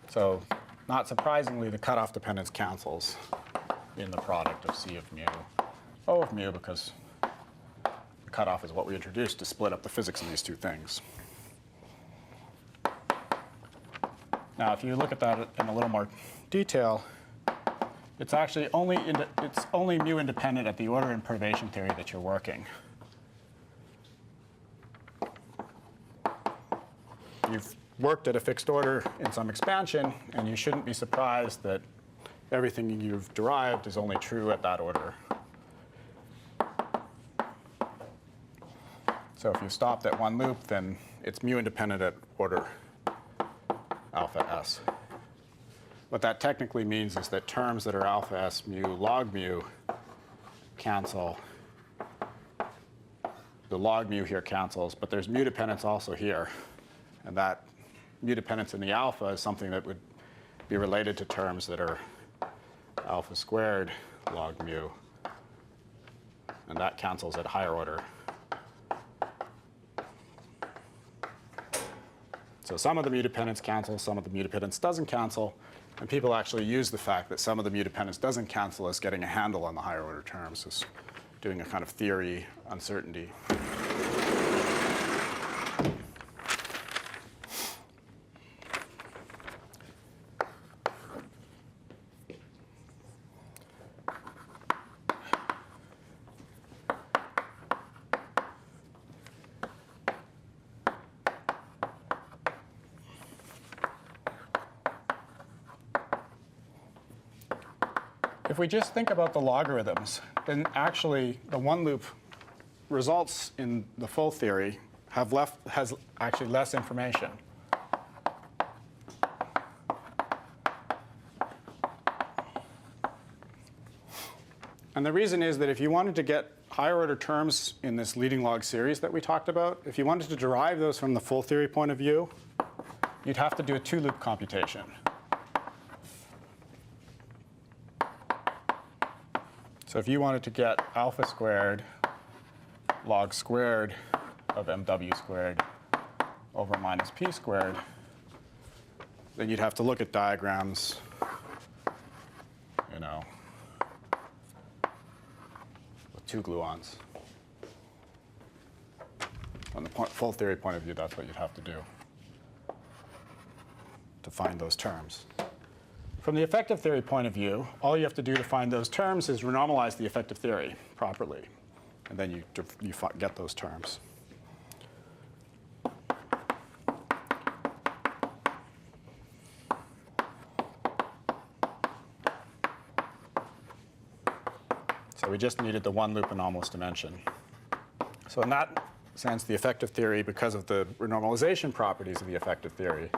[SPEAKER 2] So not surprisingly, the cutoff dependence cancels in the product of C of mu, O of mu, because the cutoff is what we introduced to split up the physics of these two things. Now, if you look at that in a little more detail, it's actually only mu independent at the order and perturbation theory that you're working. You've worked at a fixed order in some expansion, and you shouldn't be surprised that everything you've derived is only true at that order. So if you stopped at one loop, then it's mu independent at order alpha s. What that technically means is that terms that are alpha s mu log mu cancel. The log mu here cancels, but there's mu dependence also here. And that mu dependence in the alpha is something that would be related to terms that are alpha squared log mu and that cancels at higher order. So some of the mu dependence cancel, some of the mu dependence doesn't cancel, and people actually use the fact that some of the mu dependence doesn't cancel as getting a handle on the higher order terms, as doing a kind of theory uncertainty. If we just think about the logarithms, then actually the one loop results in the full theory has actually less information. And the reason is that if you wanted to get higher order terms in this leading log series that we talked about, if you wanted to derive those from the full theory point of view, you'd have to do a two-loop computation. So if you wanted to get alpha squared log squared of mw squared over minus p squared, then you'd have to look at diagrams, with two gluons. From the full theory point of view, that's what you'd have to do to find those terms. From the effective theory point of view, all you have to do to find those terms is renormalize the effective theory properly, and then you get those terms. So we just needed the one loop anomalous dimension. So in that sense, the effective theory, because of the renormalization properties of the effective theory,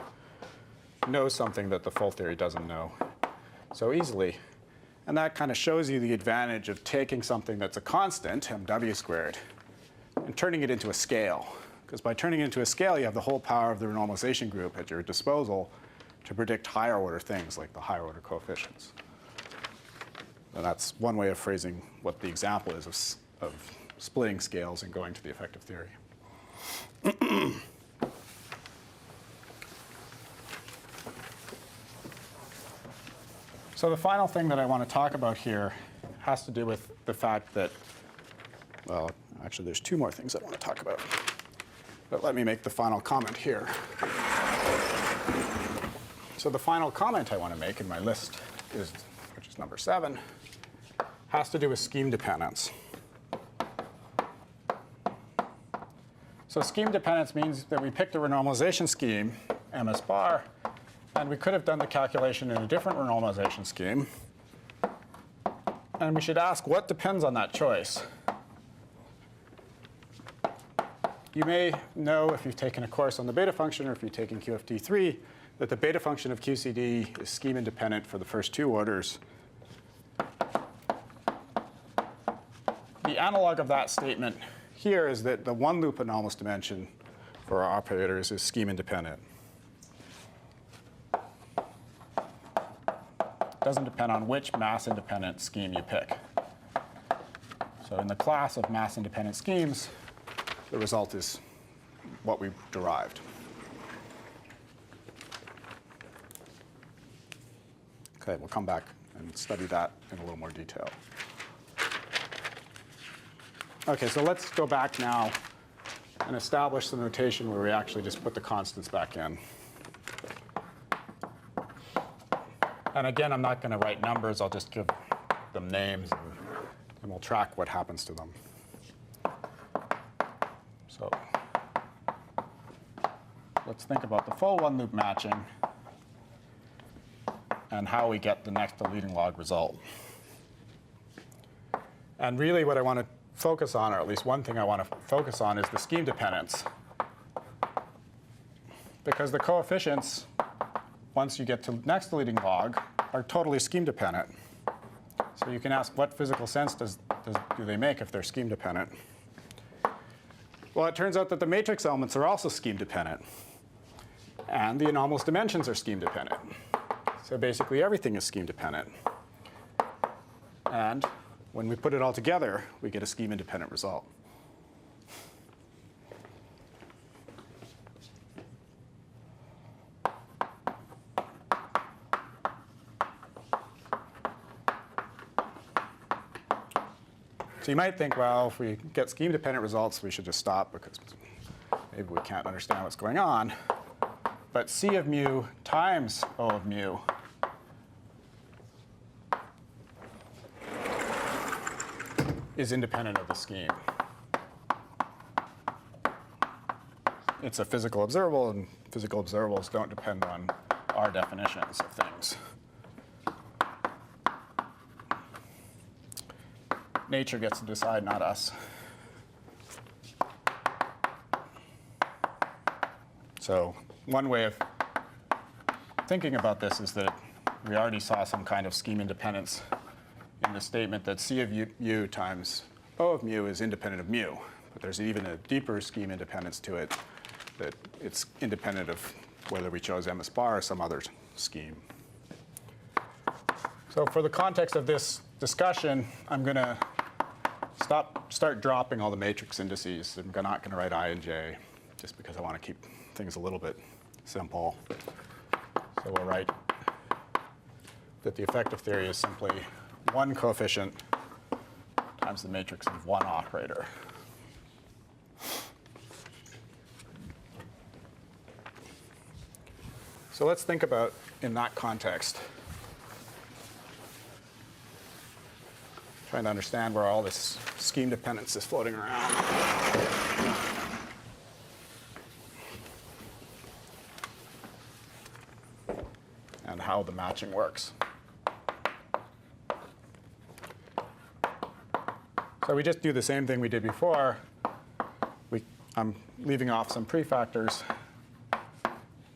[SPEAKER 2] knows something that the full theory doesn't know so easily. And that kind of shows you the advantage of taking something that's a constant, mw squared, and turning it into a scale. Because by turning it into a scale, you have the whole power of the renormalization group at your disposal to predict higher order things like the higher order coefficients. And that's one way of phrasing what the example is of splitting scales and going to the effective theory. So the final thing that I want to talk about here has to do with the fact that, well, actually there's two more things I want to talk about. But let me make the final comment here. So the final comment I want to make in my list, which is number 7, has to do with scheme dependence. So scheme dependence means that we picked a renormalization scheme, MS bar, and we could have done the calculation in a different renormalization scheme. And we should ask what depends on that choice. You may know, if you've taken a course on the beta function or if you've taken QFT3, that the beta function of QCD is scheme independent for the first two orders. The analog of that statement here is that the one loop anomalous dimension for our operators is scheme independent. Doesn't depend on which mass-independent scheme you pick. So in the class of mass-independent schemes, the result is what we derived. OK, we'll come back and study that in a little more detail. OK, so let's go back now and establish the notation where we actually just put the constants back in. And again, I'm not going to write numbers. I'll just give them names, and we'll track what happens to them. So let's think about the full one-loop matching and how we get the next leading log result. And really what I want to focus on, or at least one thing I want to focus on, is the scheme dependence. Because the coefficients, once you get to next leading log, are totally scheme dependent. So you can ask, what physical sense do they make if they're scheme dependent? Well, it turns out that the matrix elements are also scheme dependent. And the anomalous dimensions are scheme dependent. So basically everything is scheme dependent. And when we put it all together, we get a scheme-independent result. So you might think, well, if we get scheme-dependent results, we should just stop because maybe we can't understand what's going on. But C of mu times O of mu is independent of the scheme. It's a physical observable, and physical observables don't depend on our definitions of things. Nature gets to decide, not us. So one way of thinking about this is that we already saw some kind of scheme independence in the statement that C of mu times O of mu is independent of mu. But there's even a deeper scheme independence to it, that it's independent of whether we chose MS bar or some other scheme. So for the context of this discussion, I'm going to start dropping all the matrix indices. I'm not going to write I and J, just because I want to keep things a little bit simple. So we'll write that the effective theory is simply one coefficient times the matrix of one operator. So let's think about, in that context, trying to understand where all this scheme dependence is floating around. And how the matching works. So we just do the same thing we did before. I'm leaving off some prefactors.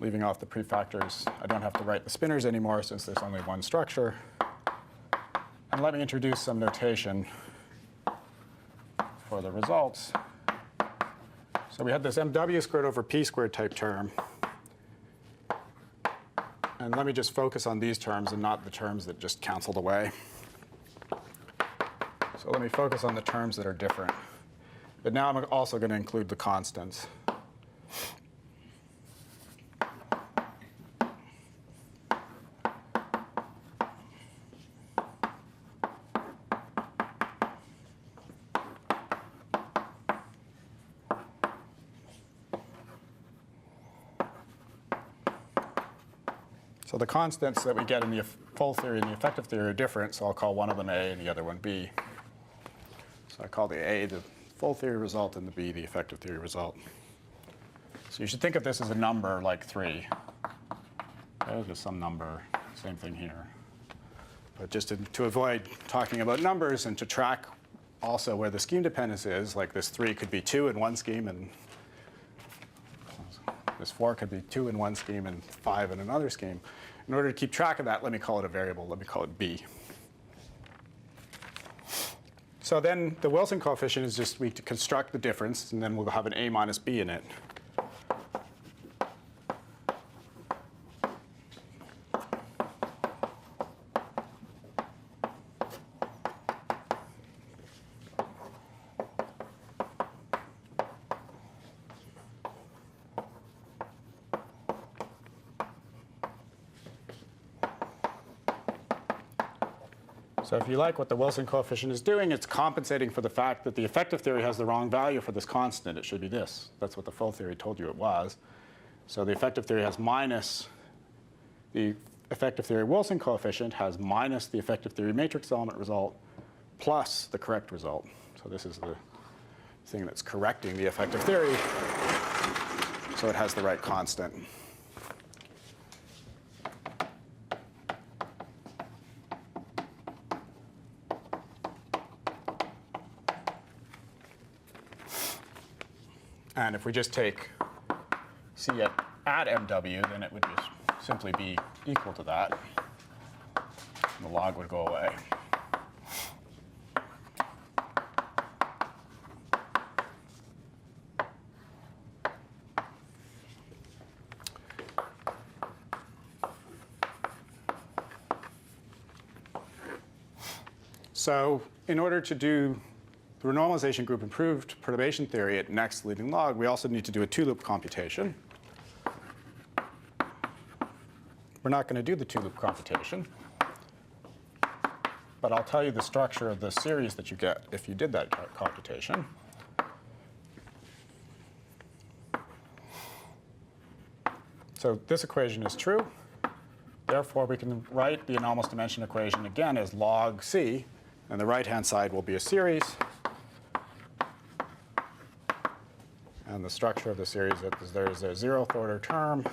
[SPEAKER 2] Leaving off the prefactors, I don't have to write the spinors anymore since there's only one structure. And let me introduce some notation for the results. So we had this mw squared over p squared type term. And let me just focus on these terms and not the terms that just canceled away. So let me focus on the terms that are different. But now I'm also going to include the constants. So the constants that we get in the full theory and the effective theory are different, so I'll call one of them A and the other one B. So I call the A the full theory result and the B the effective theory result. So you should think of this as a number like 3. There's just some number, same thing here. But just to avoid talking about numbers and to track also where the scheme dependence is, like this 3 could be 2 in one scheme, and this 4 could be 2 in one scheme and 5 in another scheme. In order to keep track of that, let me call it a variable. Let me call it B. So then the Wilson coefficient is just we construct the difference, and then we'll have an A minus B in it. So if you like what the Wilson coefficient is doing, it's compensating for the fact that the effective theory has the wrong value for this constant. It should be this. That's what the full theory told you it was. So the effective theory has minus the effective theory Wilson coefficient has minus the effective theory matrix element result plus the correct result. So this is the thing that's correcting the effective theory. So it has the right constant. And if we just take C at MW, then it would just simply be equal to that. And the log would go away. So in order to do the renormalization group improved perturbation theory at next leading log, we also need to do a two-loop computation. We're not going to do the two-loop computation, but I'll tell you the structure of the series that you get if you did that computation. So this equation is true. Therefore, we can write the anomalous dimension equation again as log C, and the right-hand side will be a series. And the structure of the series is there's a 0th order term,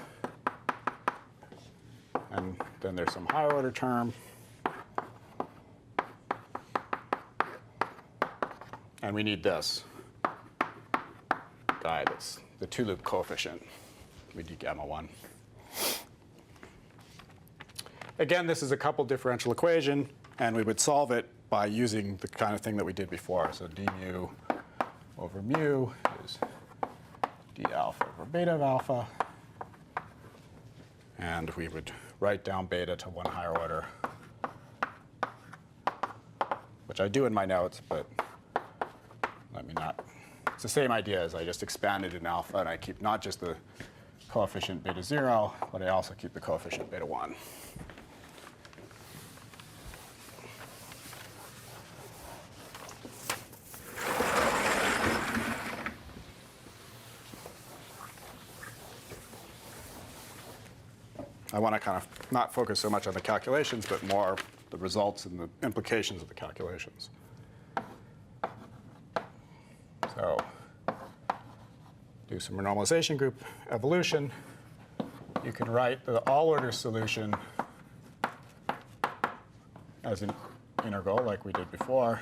[SPEAKER 2] and then there's some higher order term. And we need this guy that's the two-loop coefficient. We do gamma 1. Again, this is a coupled differential equation, and we would solve it by using the kind of thing that we did before. So d mu over mu is d alpha over beta of alpha. And we would write down beta to 1 higher order, which I do in my notes, but let me not. It's the same idea as I just expanded in alpha, and I keep not just the coefficient beta 0, but I also keep the coefficient beta 1. I want to kind of not focus so much on the calculations, but more the results and the implications of the calculations. So do some renormalization group evolution. You can write the all-order solution as an integral like we did before.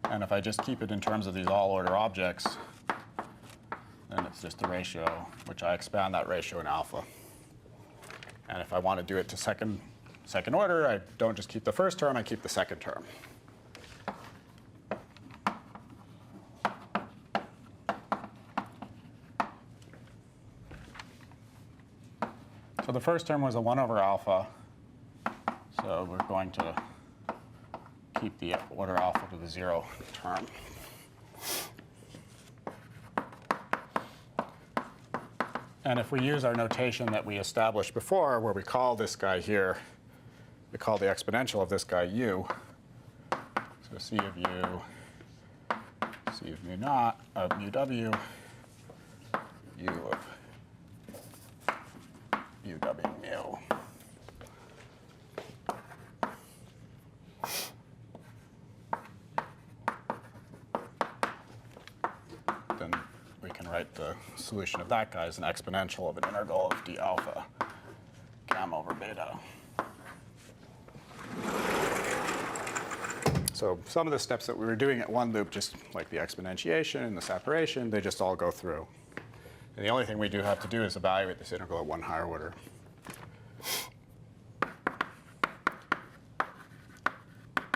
[SPEAKER 2] And if I just keep it in terms of these all-order objects, then it's just the ratio, which I expand that ratio in alpha. And if I want to do it to second order, I don't just keep the first term, I keep the second term. So the first term was a 1 over alpha. So we're going to keep the order alpha to the 0 term. And if we use our notation that we established before, where we call this guy here, we call the exponential of this guy u. So c of u, c of mu naught, of mu w, u of u w mu. Then we can write the solution of that guy as an exponential of an integral of d alpha gamma over beta. So some of the steps that we were doing at one loop, just like the exponentiation and the separation, they just all go through. And the only thing we do have to do is evaluate this integral at 1 higher order.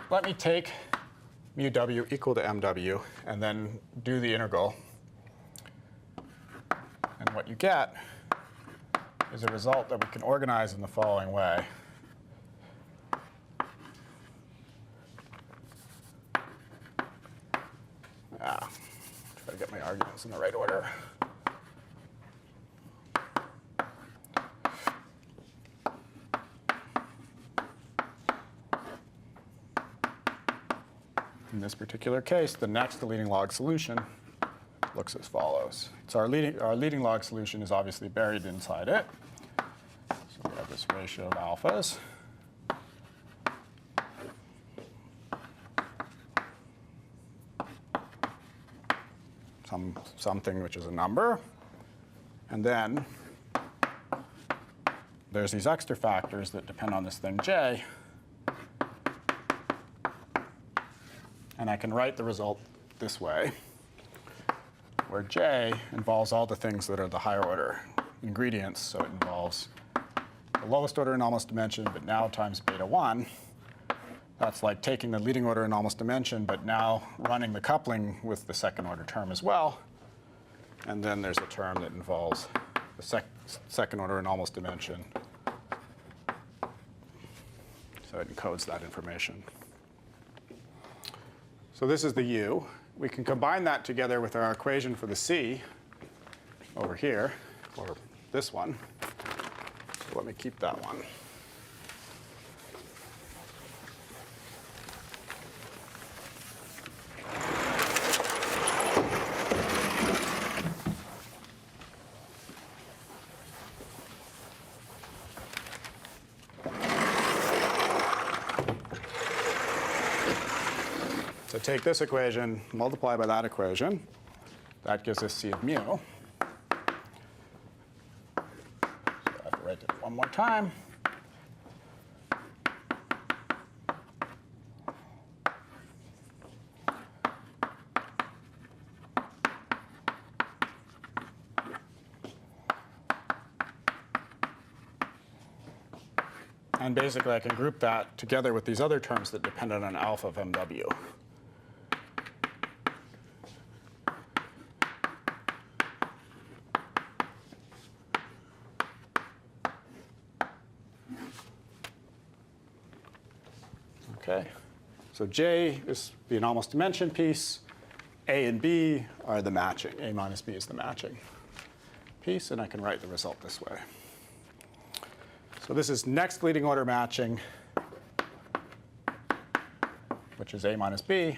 [SPEAKER 2] Let me take mu w equal to mw and then do the integral. And what you get is a result that we can organize in the following way. Try to get my arguments in the right order. In this particular case, the next to leading log solution looks as follows. So our leading log solution is obviously buried inside it. So we have this ratio of alphas. Something which is a number. And then there's these extra factors that depend on this thing j. And I can write the result this way, where j involves all the things that are the higher order ingredients. So it involves the lowest order anomalous dimension, but now times beta 1. That's like taking the leading order anomalous dimension, but now running the coupling with the second order term as well. And then there's a term that involves the second order anomalous dimension So it encodes that information. So this is the U. We can combine that together with our equation for the C over here, or this one. So let me keep that one. So take this equation, multiply by that equation. That gives us C of mu. So I have to write it one more time. And basically, I can group that together with these other terms that depend on alpha of MW. Okay, so J is the anomalous dimension piece. A and B are the matching. A minus B is the matching piece, and I can write the result this way. So this is next leading order matching, which is A minus B,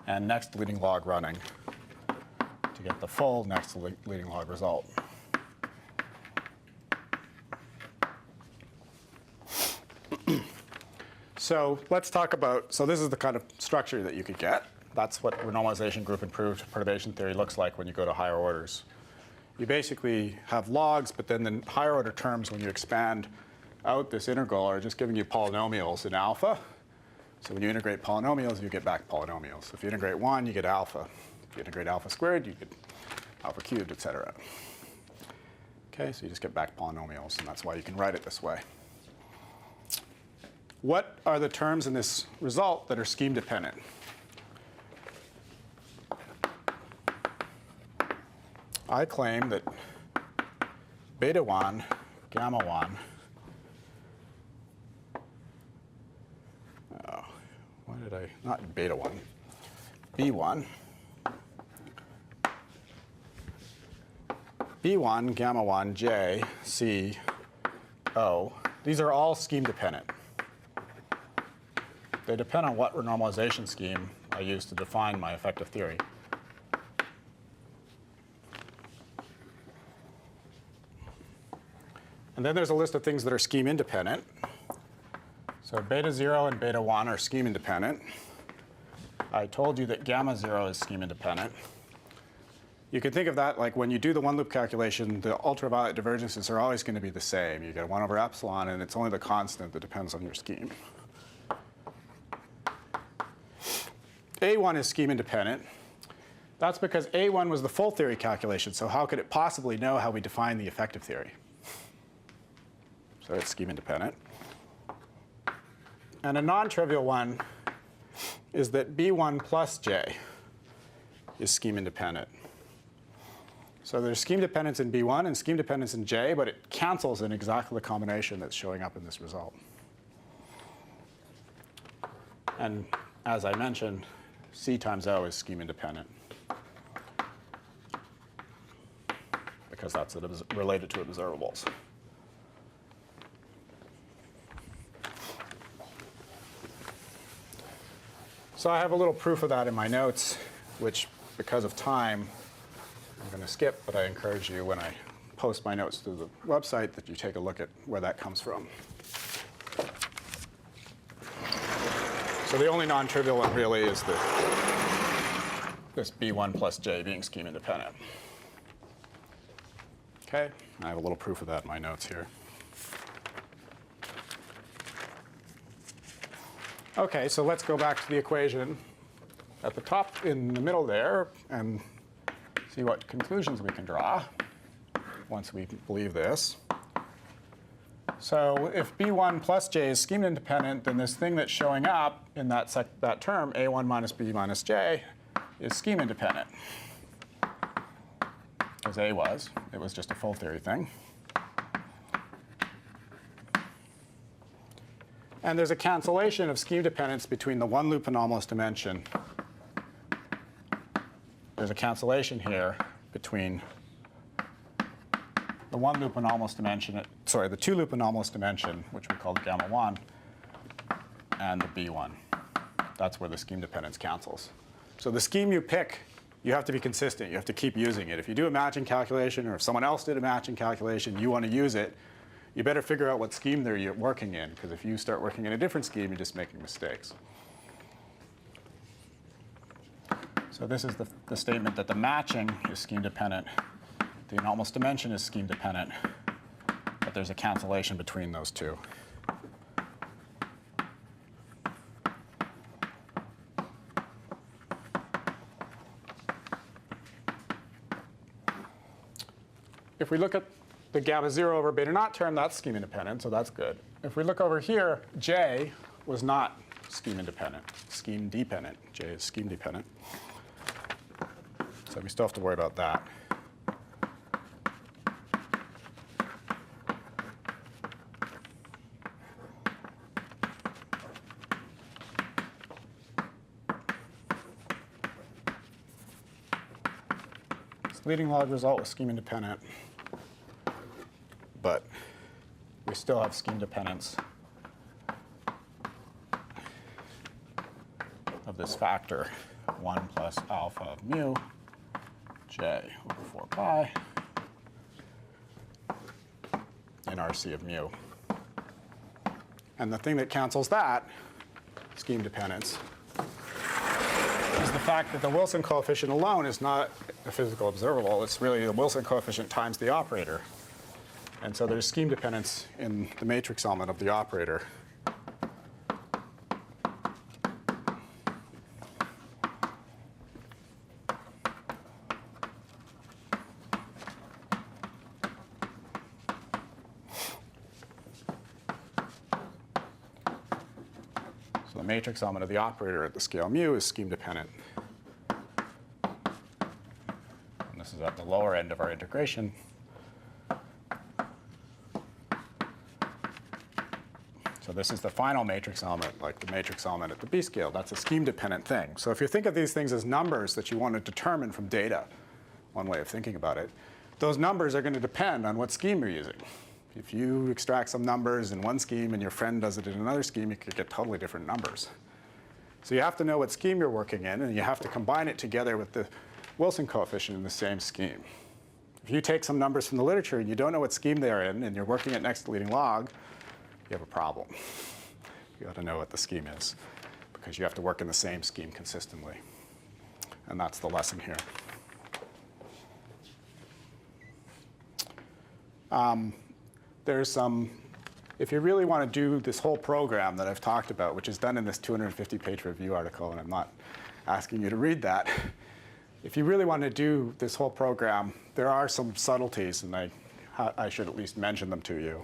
[SPEAKER 2] and next leading log running to get the full next leading log result. So let's talk about, so this is the kind of structure that you could get. That's what renormalization group improved perturbation theory looks like when you go to higher orders. You basically have logs, but then the higher order terms, when you expand out this integral, are just giving you polynomials in alpha. So when you integrate polynomials, you get back polynomials. If you integrate 1, you get alpha. If you integrate alpha squared, you get alpha cubed, et cetera. Okay, so you just get back polynomials, and that's why you can write it this way. What are the terms in this result that are scheme dependent? I claim that beta 1, gamma 1, why did I, not beta 1, B1, B1, gamma 1, J, C, O, these are all scheme dependent. They depend on what renormalization scheme I use to define my effective theory. And then there's a list of things that are scheme independent. So beta 0 and beta 1 are scheme independent. I told you that gamma 0 is scheme independent. You can think of that like when you do the one loop calculation, the ultraviolet divergences are always going to be the same. You get 1 over epsilon, and it's only the constant that depends on your scheme. A1 is scheme independent. That's because A1 was the full theory calculation, so how could it possibly know how we define the effective theory? So it's scheme independent. And a non-trivial one is that B1 plus J is scheme independent. So there's scheme dependence in B1 and scheme dependence in J, but it cancels in exactly the combination that's showing up in this result. And as I mentioned, C times O is scheme independent because that's related to observables. So I have a little proof of that in my notes, which because of time, I'm going to skip, but I encourage you when I post my notes to the website that you take a look at where that comes from. So the only non-trivial one really is this B1 plus J being scheme independent. Okay, I have a little proof of that in my notes here. Okay, so let's go back to the equation at the top in the middle there and see what conclusions we can draw once we believe this. So if B1 plus J is scheme independent, then this thing that's showing up in that term, A1 minus B minus J, is scheme independent. Because A was. It was just a full theory thing. And there's a cancellation of scheme dependence between the one loop anomalous dimension. There's a cancellation here between the one loop anomalous dimension, sorry, the two loop anomalous dimension, which we call the gamma 1, and the B1. That's where the scheme dependence cancels. So the scheme you pick, you have to be consistent. You have to keep using it. If you do a matching calculation, or if someone else did a matching calculation, you want to use it, you better figure out what scheme you're working in, because if you start working in a different scheme, you're just making mistakes. So this is the statement that the matching is scheme dependent, the anomalous dimension is scheme dependent, but there's a cancellation between those two. If we look at the gamma 0 over beta naught term, that's scheme independent, so that's good. If we look over here, J was not scheme independent, scheme dependent. J is scheme dependent. So we still have to worry about that. This leading log result was scheme independent, but we still have scheme dependence of this factor, 1 plus alpha of mu j over 4 pi in RC of mu. And the thing that cancels that scheme dependence is the fact that the Wilson coefficient alone is not a physical observable. It's really the Wilson coefficient times the operator. And so there's scheme dependence in the matrix element of the operator. So the matrix element of the operator at the scale mu is scheme dependent. And this is at the lower end of our integration. So this is the final matrix element, like the matrix element at the B scale. That's a scheme-dependent thing. So if you think of these things as numbers that you want to determine from data, one way of thinking about it, those numbers are going to depend on what scheme you're using. If you extract some numbers in one scheme and your friend does it in another scheme, you could get totally different numbers. So you have to know what scheme you're working in, and you have to combine it together with the Wilson coefficient in the same scheme. If you take some numbers from the literature and you don't know what scheme they're in, and you're working at next to leading log, you have a problem. You got to know what the scheme is, because you have to work in the same scheme consistently. And that's the lesson here. There's some, if you really want to do this whole program that I've talked about, which is done in this 250-page review article, and I'm not asking you to read that, if you really want to do this whole program, there are some subtleties, and I should at least mention them to you,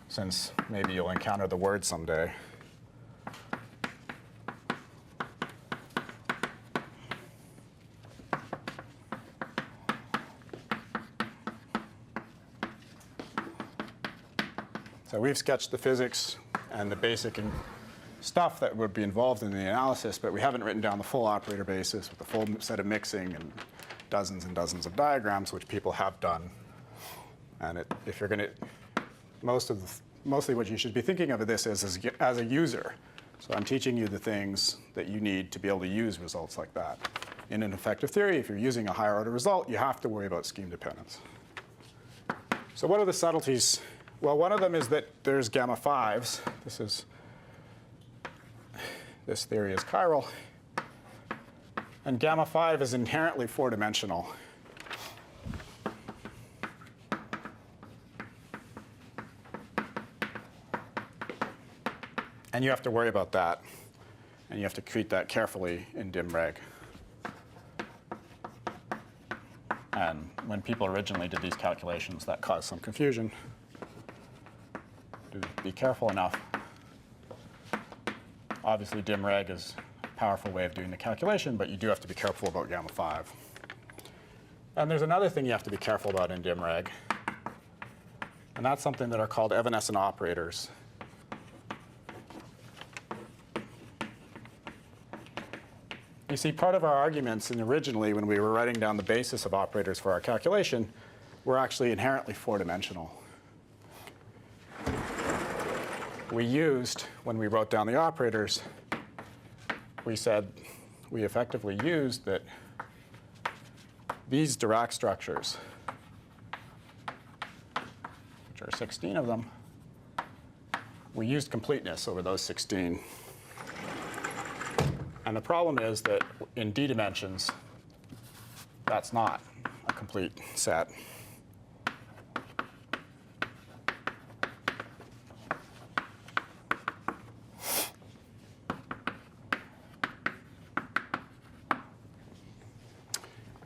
[SPEAKER 2] since maybe you'll encounter the word someday. So we've sketched the physics and the basic stuff that would be involved in the analysis, but we haven't written down the full operator basis with the full set of mixing and dozens of diagrams, which people have done. And if you're going to, mostly what you should be thinking of this as a user. So I'm teaching you the things that you need to be able to use results like that. In an effective theory, if you're using a higher order result, you have to worry about scheme dependence. So what are the subtleties? Well, one of them is that there's gamma 5s. This theory is chiral. And gamma 5 is inherently four-dimensional. And you have to worry about that. And you have to treat that carefully in DimReg. And when people originally did these calculations, that caused some confusion. Be careful enough. Obviously, DimReg is a powerful way of doing the calculation, but you do have to be careful about gamma 5. And there's another thing you have to be careful about in DimReg. And that's something that are called evanescent operators. You see, part of our arguments, and originally when we were writing down the basis of operators for our calculation, were actually inherently four-dimensional. We used, when we wrote down the operators, we effectively used that these Dirac structures, which are 16 of them, we used completeness over those 16. And the problem is that in d dimensions, that's not a complete set.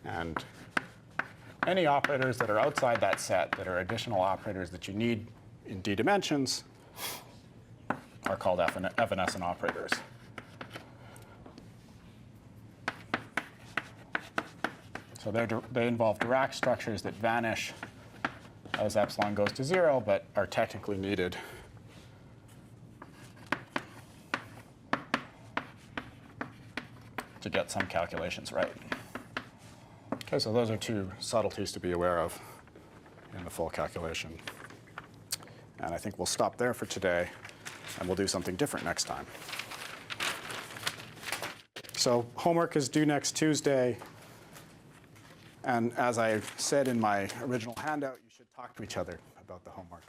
[SPEAKER 2] And any operators that are outside that set, that are additional operators that you need in d dimensions, are called evanescent operators. So they involve Dirac structures that vanish as epsilon goes to 0, but are technically needed to get some calculations right. Okay, so those are two subtleties to be aware of in the full calculation. And I think we'll stop there for today, and we'll do something different next time. So homework is due next Tuesday. And as I said in my original handout, you should talk to each other about the homework.